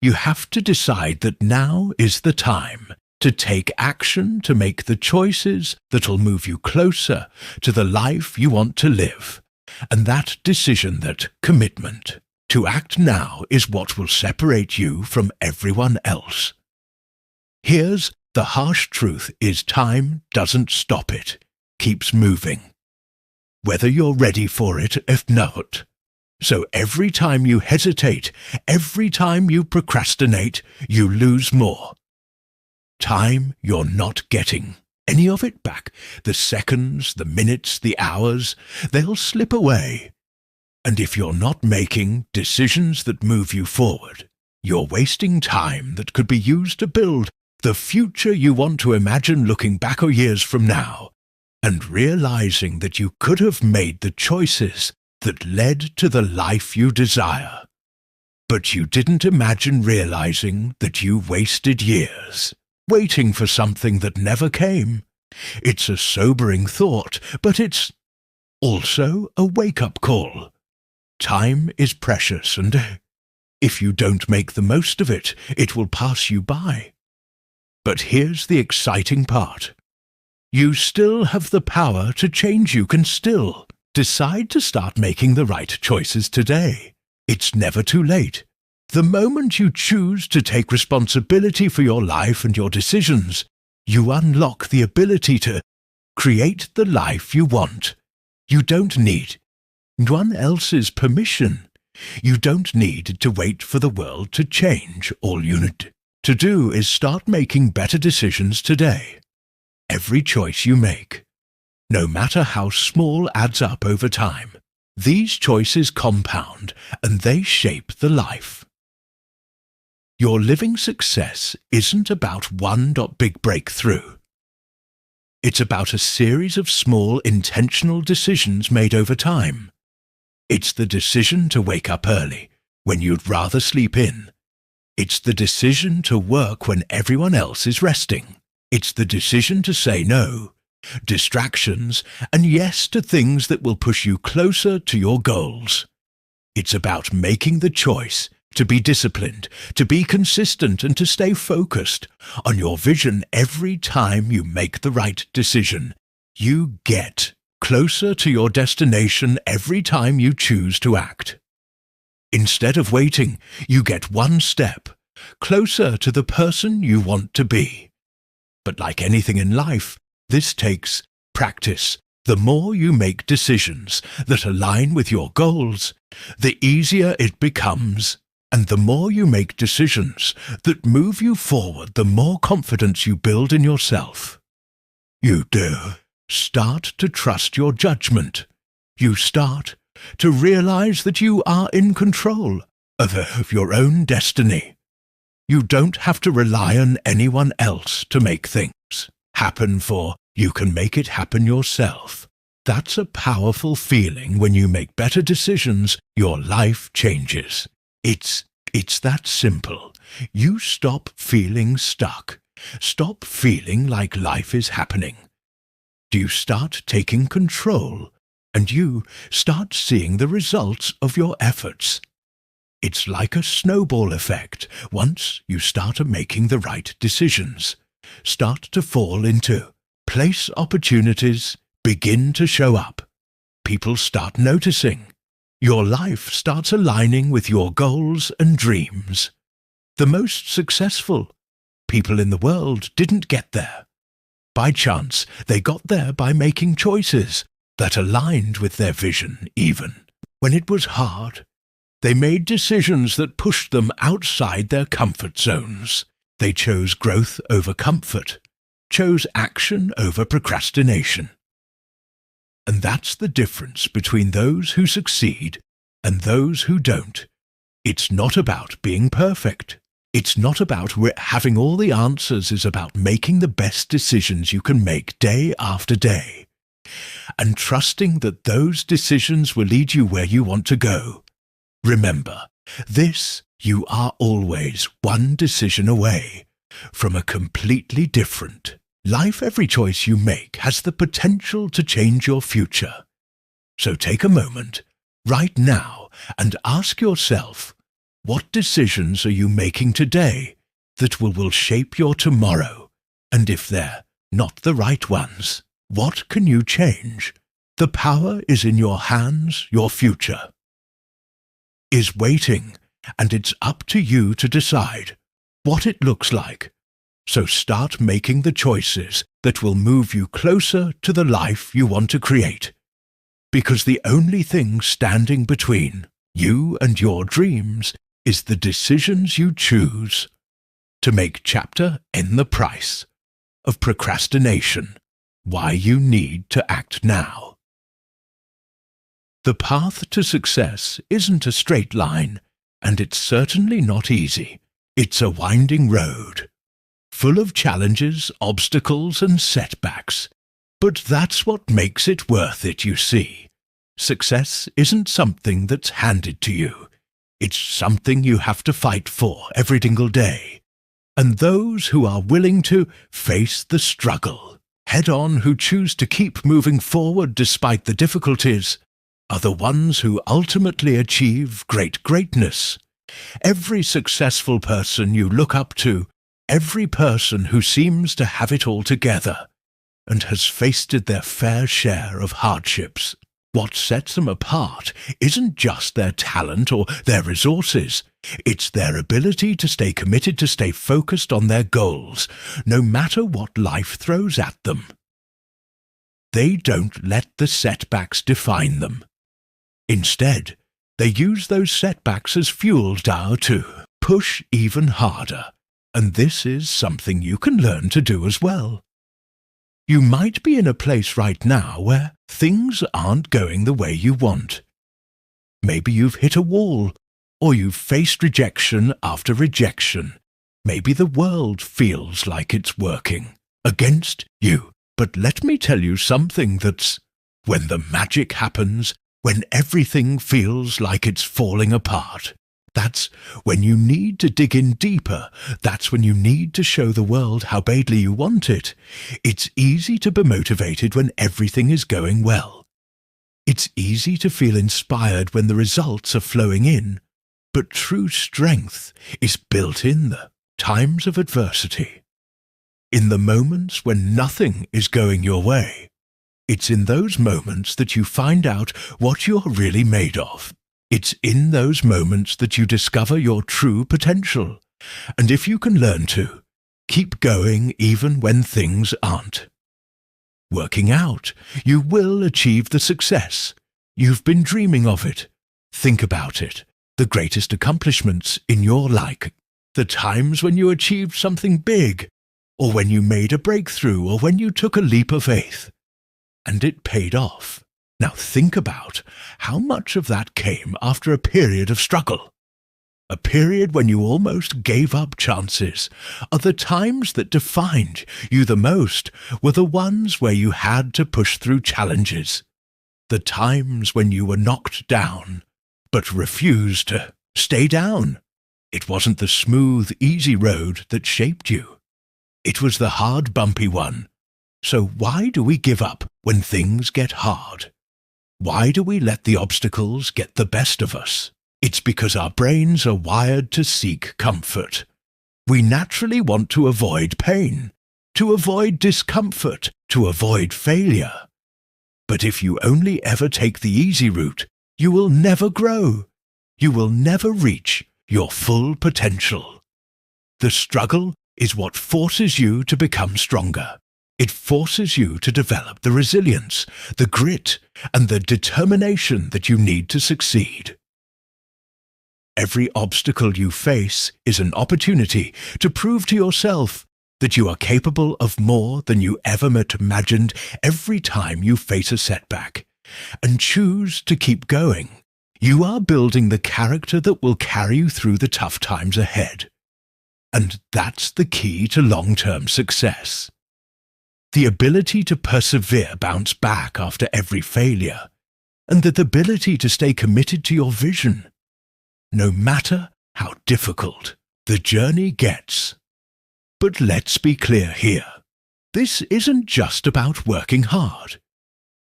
You have to decide that now is the time to take action, to make the choices that'll move you closer to the life you want to live. And that decision, that commitment to act now, is what will separate you from everyone else. Here's the harsh truth: is time doesn't stop, it keeps moving, whether you're ready for it or not. So every time you hesitate, every time you procrastinate, you lose more time. You're not getting any of it back. The seconds, the minutes, the hours, they'll slip away. And if you're not making decisions that move you forward, you're wasting time that could be used to build the future you want to imagine looking back years from now, and realizing that you could have made the choices that led to the life you desire. But you didn't imagine realizing that you wasted years waiting for something that never came. It's a sobering thought, but it's also a wake-up call. Time is precious, and if you don't make the most of it, it will pass you by. But here's the exciting part. You still have the power to change. You can still decide to start making the right choices today. It's never too late. The moment you choose to take responsibility for your life and your decisions, you unlock the ability to create the life you want. You don't need anyone else's permission. You don't need to wait for the world to change. All you need to do is start making better decisions today. Every choice you make, no matter how small, adds up over time. These choices compound, and they shape the life. Your living success isn't about one big breakthrough. It's about a series of small, intentional decisions made over time. It's the decision to wake up early when you'd rather sleep in. It's the decision to work when everyone else is resting. It's the decision to say no, distractions, and yes to things that will push you closer to your goals. It's about making the choice to be disciplined, to be consistent, and to stay focused on your vision. Every time you make the right decision, you get closer to your destination. Every time you choose to act, instead of waiting, you get one step closer to the person you want to be. But like anything in life, this takes practice. The more you make decisions that align with your goals, the easier it becomes. And the more you make decisions that move you forward, the more confidence you build in yourself. You do start to trust your judgment. You start to realize that you are in control of your own destiny. You don't have to rely on anyone else to make things happen for you. Can make it happen yourself. That's a powerful feeling. When you make better decisions, your life changes. It's that simple. You stop feeling stuck. Stop feeling like life is happening. You start taking control, and you start seeing the results of your efforts. It's like a snowball effect. Once you start making the right decisions, start to fall into place, opportunities begin to show up. People start noticing. Your life starts aligning with your goals and dreams. The most successful people in the world didn't get there by chance. They got there by making choices that aligned with their vision. Even when it was hard, they made decisions that pushed them outside their comfort zones. They chose growth over comfort, chose action over procrastination. And that's the difference between those who succeed and those who don't. It's not about being perfect. It's not about having all the answers. It's about making the best decisions you can make day after day, and trusting that those decisions will lead you where you want to go. Remember, you are always one decision away from a completely different life. Every choice you make has the potential to change your future. So take a moment right now and ask yourself, what decisions are you making today that will shape your tomorrow? And if they're not the right ones, what can you change? The power is in your hands. Your future is waiting, and it's up to you to decide what it looks like. So start making the choices that will move you closer to the life you want to create. Because the only thing standing between you and your dreams is the decisions you choose to make. Chapter in the price of procrastination. Why you need to act now. The path to success isn't a straight line, and it's certainly not easy. It's a winding road, full of challenges, obstacles, and setbacks. But that's what makes it worth it, you see. Success isn't something that's handed to you. It's something you have to fight for every single day. And those who are willing to face the struggle head-on, who choose to keep moving forward despite the difficulties, are the ones who ultimately achieve greatness. Every successful person you look up to, every person who seems to have it all together and has faced their fair share of hardships, what sets them apart isn't just their talent or their resources. It's their ability to stay committed, to stay focused on their goals, no matter what life throws at them. They don't let the setbacks define them. Instead, they use those setbacks as fuel to push even harder. And this is something you can learn to do as well. You might be in a place right now where things aren't going the way you want. Maybe you've hit a wall, or you've faced rejection after rejection. Maybe the world feels like it's working against you. But let me tell you something, that's when the magic happens, when everything feels like it's falling apart. That's when you need to dig in deeper. That's when you need to show the world how badly you want it. It's easy to be motivated when everything is going well. It's easy to feel inspired when the results are flowing in. But true strength is built in the times of adversity. In the moments when nothing is going your way. It's in those moments that you find out what you're really made of. It's in those moments that you discover your true potential. And if you can learn to keep going even when things aren't working out, you will achieve the success. You've been dreaming of it. Think about it. The greatest accomplishments in your life. The times when you achieved something big, or when you made a breakthrough, or when you took a leap of faith, and it paid off. Now think about how much of that came after a period of struggle. A period when you almost gave up chances. Are the times that defined you the most were the ones where you had to push through challenges. The times when you were knocked down, but refused to stay down. It wasn't the smooth, easy road that shaped you. It was the hard, bumpy one. So why do we give up when things get hard? Why do we let the obstacles get the best of us? It's because our brains are wired to seek comfort. We naturally want to avoid pain, to avoid discomfort, to avoid failure. But if you only ever take the easy route, you will never grow. You will never reach your full potential. The struggle is what forces you to become stronger. It forces you to develop the resilience, the grit, and the determination that you need to succeed. Every obstacle you face is an opportunity to prove to yourself that you are capable of more than you ever imagined every time you face a setback, and choose to keep going. You are building the character that will carry you through the tough times ahead. And that's the key to long-term success. The ability to persevere, bounce back after every failure, and the ability to stay committed to your vision, no matter how difficult the journey gets. But let's be clear here. This isn't just about working hard.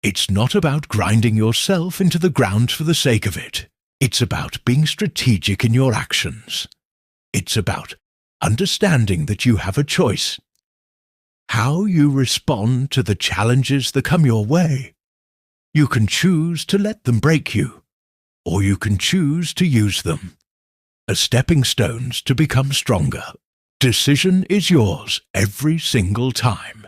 It's not about grinding yourself into the ground for the sake of it. It's about being strategic in your actions. It's about understanding that you have a choice. How you respond to the challenges that come your way. You can choose to let them break you, or you can choose to use them as stepping stones to become stronger. Decision is yours every single time,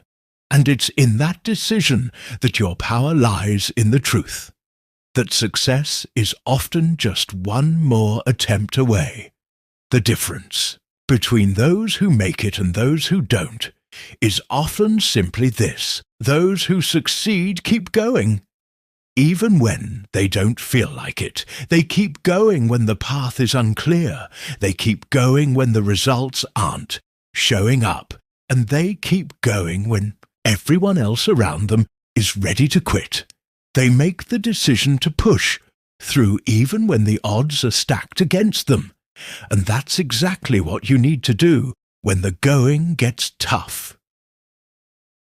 and it's in that decision that your power lies in the truth, that success is often just one more attempt away. The difference between those who make it and those who don't is often simply this: those who succeed keep going. Even when they don't feel like it, they keep going when the path is unclear, they keep going when the results aren't showing up, and they keep going when everyone else around them is ready to quit. They make the decision to push through even when the odds are stacked against them. And that's exactly what you need to do when the going gets tough.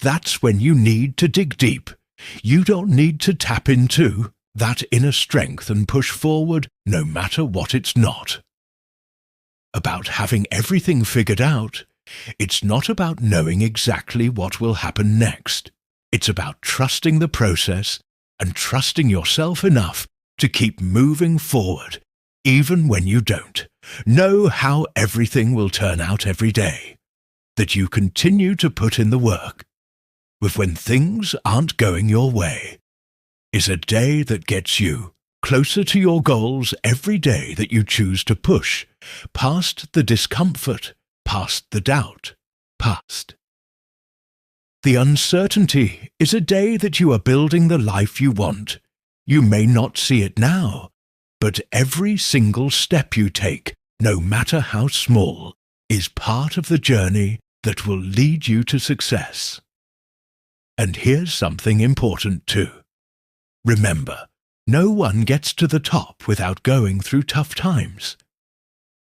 That's when you need to dig deep. You don't need to tap into that inner strength and push forward no matter what it's not. About having everything figured out, it's not about knowing exactly what will happen next. It's about trusting the process and trusting yourself enough to keep moving forward, even when you don't. Know how everything will turn out every day, that you continue to put in the work. With when things aren't going your way, is a day that gets you closer to your goals every day that you choose to push, past the discomfort, past the doubt, past the uncertainty is a day that you are building the life you want. You may not see it now, but every single step you take, no matter how small, is part of the journey that will lead you to success. And here's something important too. Remember, no one gets to the top without going through tough times.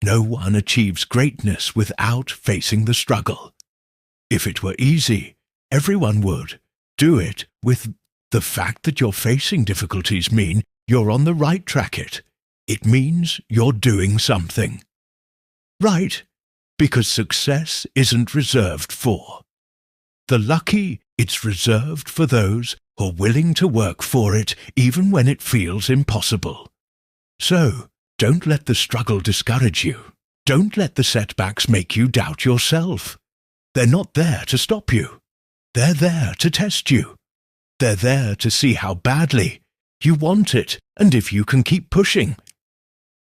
No one achieves greatness without facing the struggle. If it were easy, everyone would do it. With the fact that you're facing difficulties mean you're on the right track. It means you're doing something right, because success isn't reserved for the lucky. It's reserved for those who are willing to work for it even when it feels impossible. So, don't let the struggle discourage you. Don't let the setbacks make you doubt yourself. They're not there to stop you. They're there to test you. They're there to see how badly you want it, and if you can keep pushing.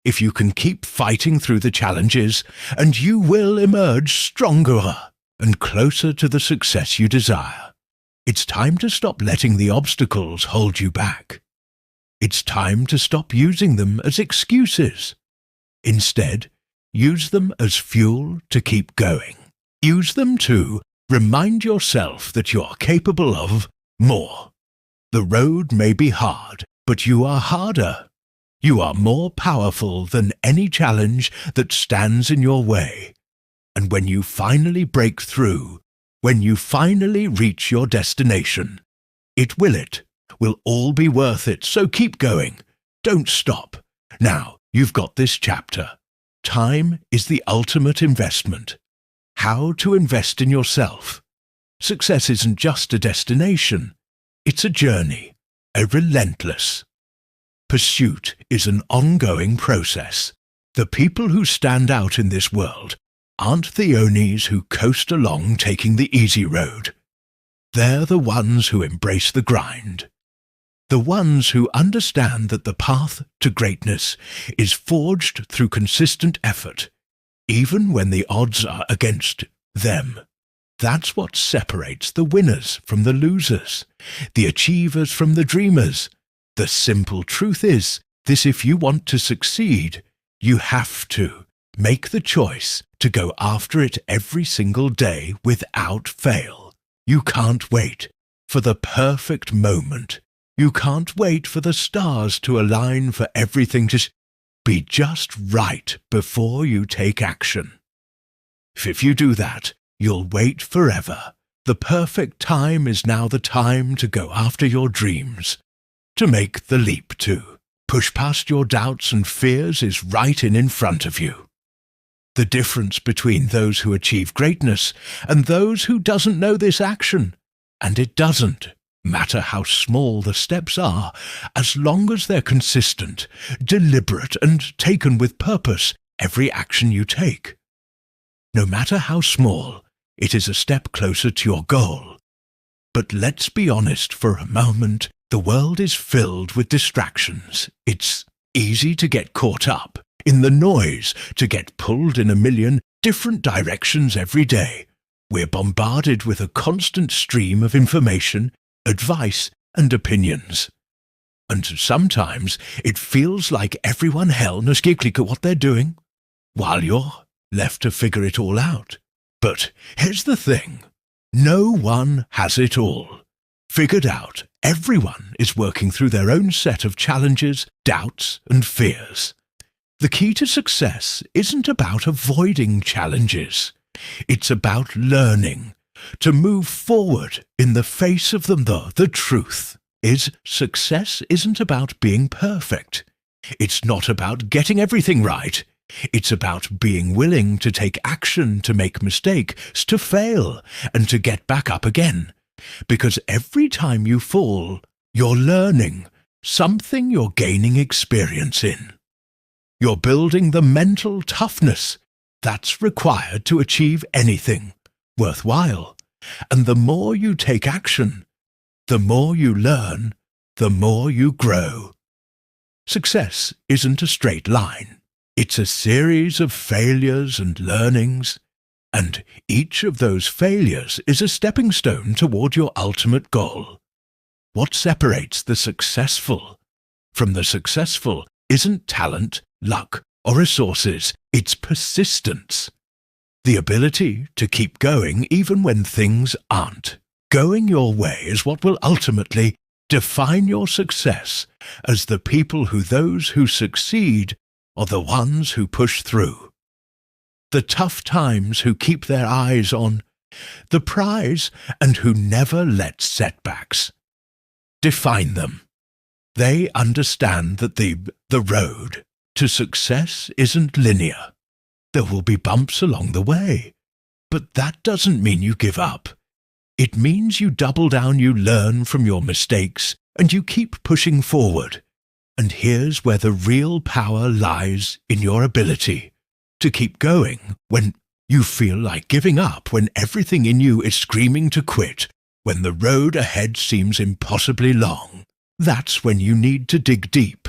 If you can keep fighting through the challenges, and you will emerge stronger and closer to the success you desire. It's time to stop letting the obstacles hold you back. It's time to stop using them as excuses. Instead, use them as fuel to keep going. Use them to remind yourself that you're capable of more. The road may be hard, but you are harder. You are more powerful than any challenge that stands in your way. And when you finally break through, when you finally reach your destination, it will all be worth it. So keep going. Don't stop. Now, you've got this chapter. Time is the ultimate investment. How to invest in yourself. Success isn't just a destination. It's a journey, a relentless pursuit is an ongoing process. The people who stand out in this world aren't the Onis who coast along taking the easy road. They're the ones who embrace the grind. The ones who understand that the path to greatness is forged through consistent effort, even when the odds are against them. That's what separates the winners from the losers, the achievers from the dreamers. The simple truth is this: if you want to succeed, you have to make the choice to go after it every single day without fail. You can't wait for the perfect moment. You can't wait for the stars to align, for everything to be just right before you take action. If you do that, you'll wait forever. The perfect time is now the time to go after your dreams, to make the leap, to push past your doubts and fears is right in front of you. The difference between those who achieve greatness and those who doesn't know this action, and it doesn't matter how small the steps are, as long as they're consistent, deliberate, and taken with purpose, every action you take. No matter how small, it is a step closer to your goal. But let's be honest for a moment, the world is filled with distractions. It's easy to get caught up in the noise, to get pulled in a million different directions every day. We're bombarded with a constant stream of information, advice, and opinions. And sometimes it feels like everyone knows what they're doing, while you're left to figure it all out. But here's the thing: no one has it all figured out. Everyone is working through their own set of challenges, doubts, and fears. The key to success isn't about avoiding challenges. It's about learning to move forward in the face of them. The truth is, success isn't about being perfect. It's not about getting everything right. It's about being willing to take action, to make mistakes, to fail, and to get back up again. Because every time you fall, you're learning something, you're gaining experience in. You're building the mental toughness that's required to achieve anything worthwhile. And the more you take action, the more you learn, the more you grow. Success isn't a straight line. It's a series of failures and learnings, and each of those failures is a stepping stone toward your ultimate goal. What separates the successful from the successful isn't talent, luck, or resources. It's persistence. The ability to keep going even when things aren't going your way is what will ultimately define your success, as those who succeed are the ones who push through. The tough times, who keep their eyes on the prize and who never let setbacks define them. They understand that the road to success isn't linear. There will be bumps along the way, but that doesn't mean you give up. It means you double down, you learn from your mistakes, and you keep pushing forward. And here's where the real power lies: in your ability to keep going when you feel like giving up, when everything in you is screaming to quit, when the road ahead seems impossibly long. That's when you need to dig deep.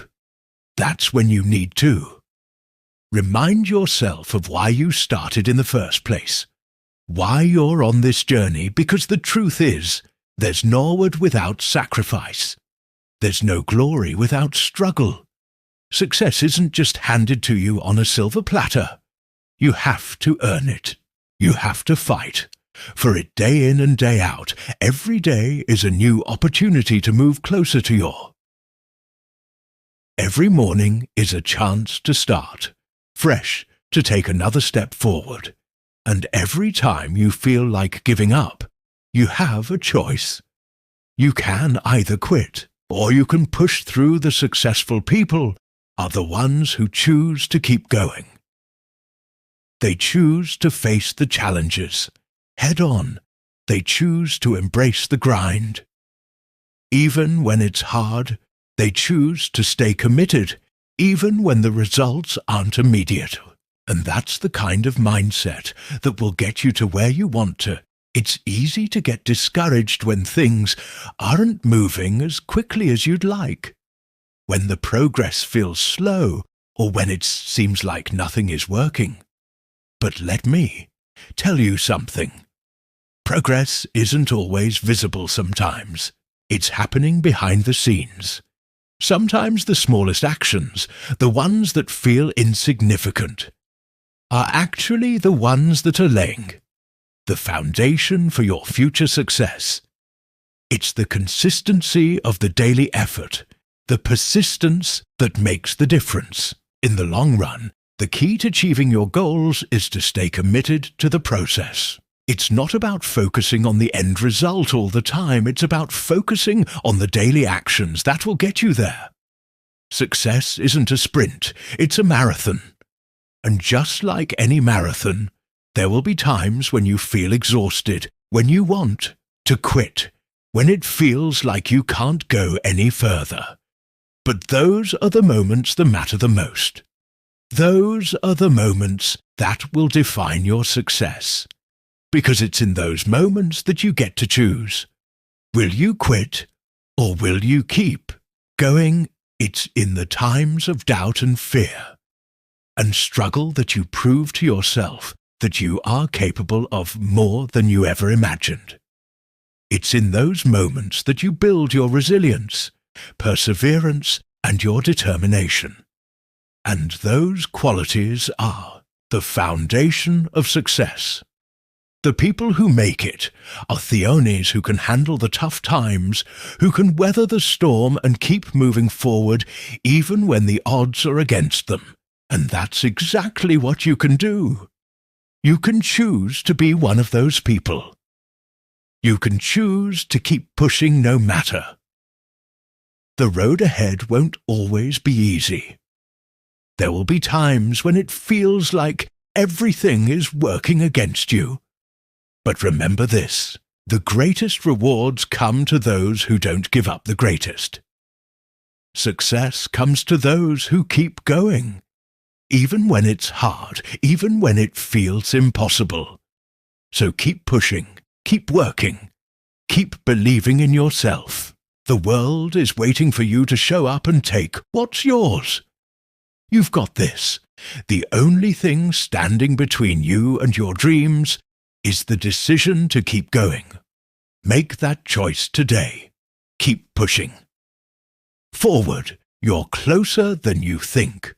That's when you need to remind yourself of why you started in the first place, why you're on this journey, because the truth is, there's norward without sacrifice. There's no glory without struggle. Success isn't just handed to you on a silver platter. You have to earn it. You have to fight for it day in and day out. Every day is a new opportunity to move closer to your. Every morning is a chance to start fresh, to take another step forward. And every time you feel like giving up, you have a choice. You can either quit, or you can push through. The successful people are the ones who choose to keep going. They choose to face the challenges head on. They choose to embrace the grind. Even when it's hard, they choose to stay committed, even when the results aren't immediate. And that's the kind of mindset that will get you to where you want to It's easy to get discouraged when things aren't moving as quickly as you'd like, when the progress feels slow, or when it seems like nothing is working. But let me tell you something. Progress isn't always visible sometimes. It's happening behind the scenes. Sometimes the smallest actions, the ones that feel insignificant, are actually the ones that are laying the foundation for your future success. It's the consistency of the daily effort, the persistence that makes the difference. In the long run, the key to achieving your goals is to stay committed to the process. It's not about focusing on the end result all the time. It's about focusing on the daily actions that will get you there. Success isn't a sprint, it's a marathon. And just like any marathon, there will be times when you feel exhausted, when you want to quit, when it feels like you can't go any further. But those are the moments that matter the most. Those are the moments that will define your success. Because it's in those moments that you get to choose. Will you quit, or will you keep going? It's in the times of doubt and fear and struggle that you prove to yourself that you are capable of more than you ever imagined. It's in those moments that you build your resilience, perseverance, and your determination. And those qualities are the foundation of success. The people who make it are Theones who can handle the tough times, who can weather the storm and keep moving forward even when the odds are against them. And that's exactly what you can do. You can choose to be one of those people. You can choose to keep pushing no matter. The road ahead won't always be easy. There will be times when it feels like everything is working against you. But remember this, the greatest rewards come to those who don't give up the greatest. Success comes to those who keep going, even when it's hard, even when it feels impossible. So keep pushing, keep working, keep believing in yourself. The world is waiting for you to show up and take what's yours. You've got this. The only thing standing between you and your dreams is the decision to keep going. Make that choice today. Keep pushing. Forward, you're closer than you think.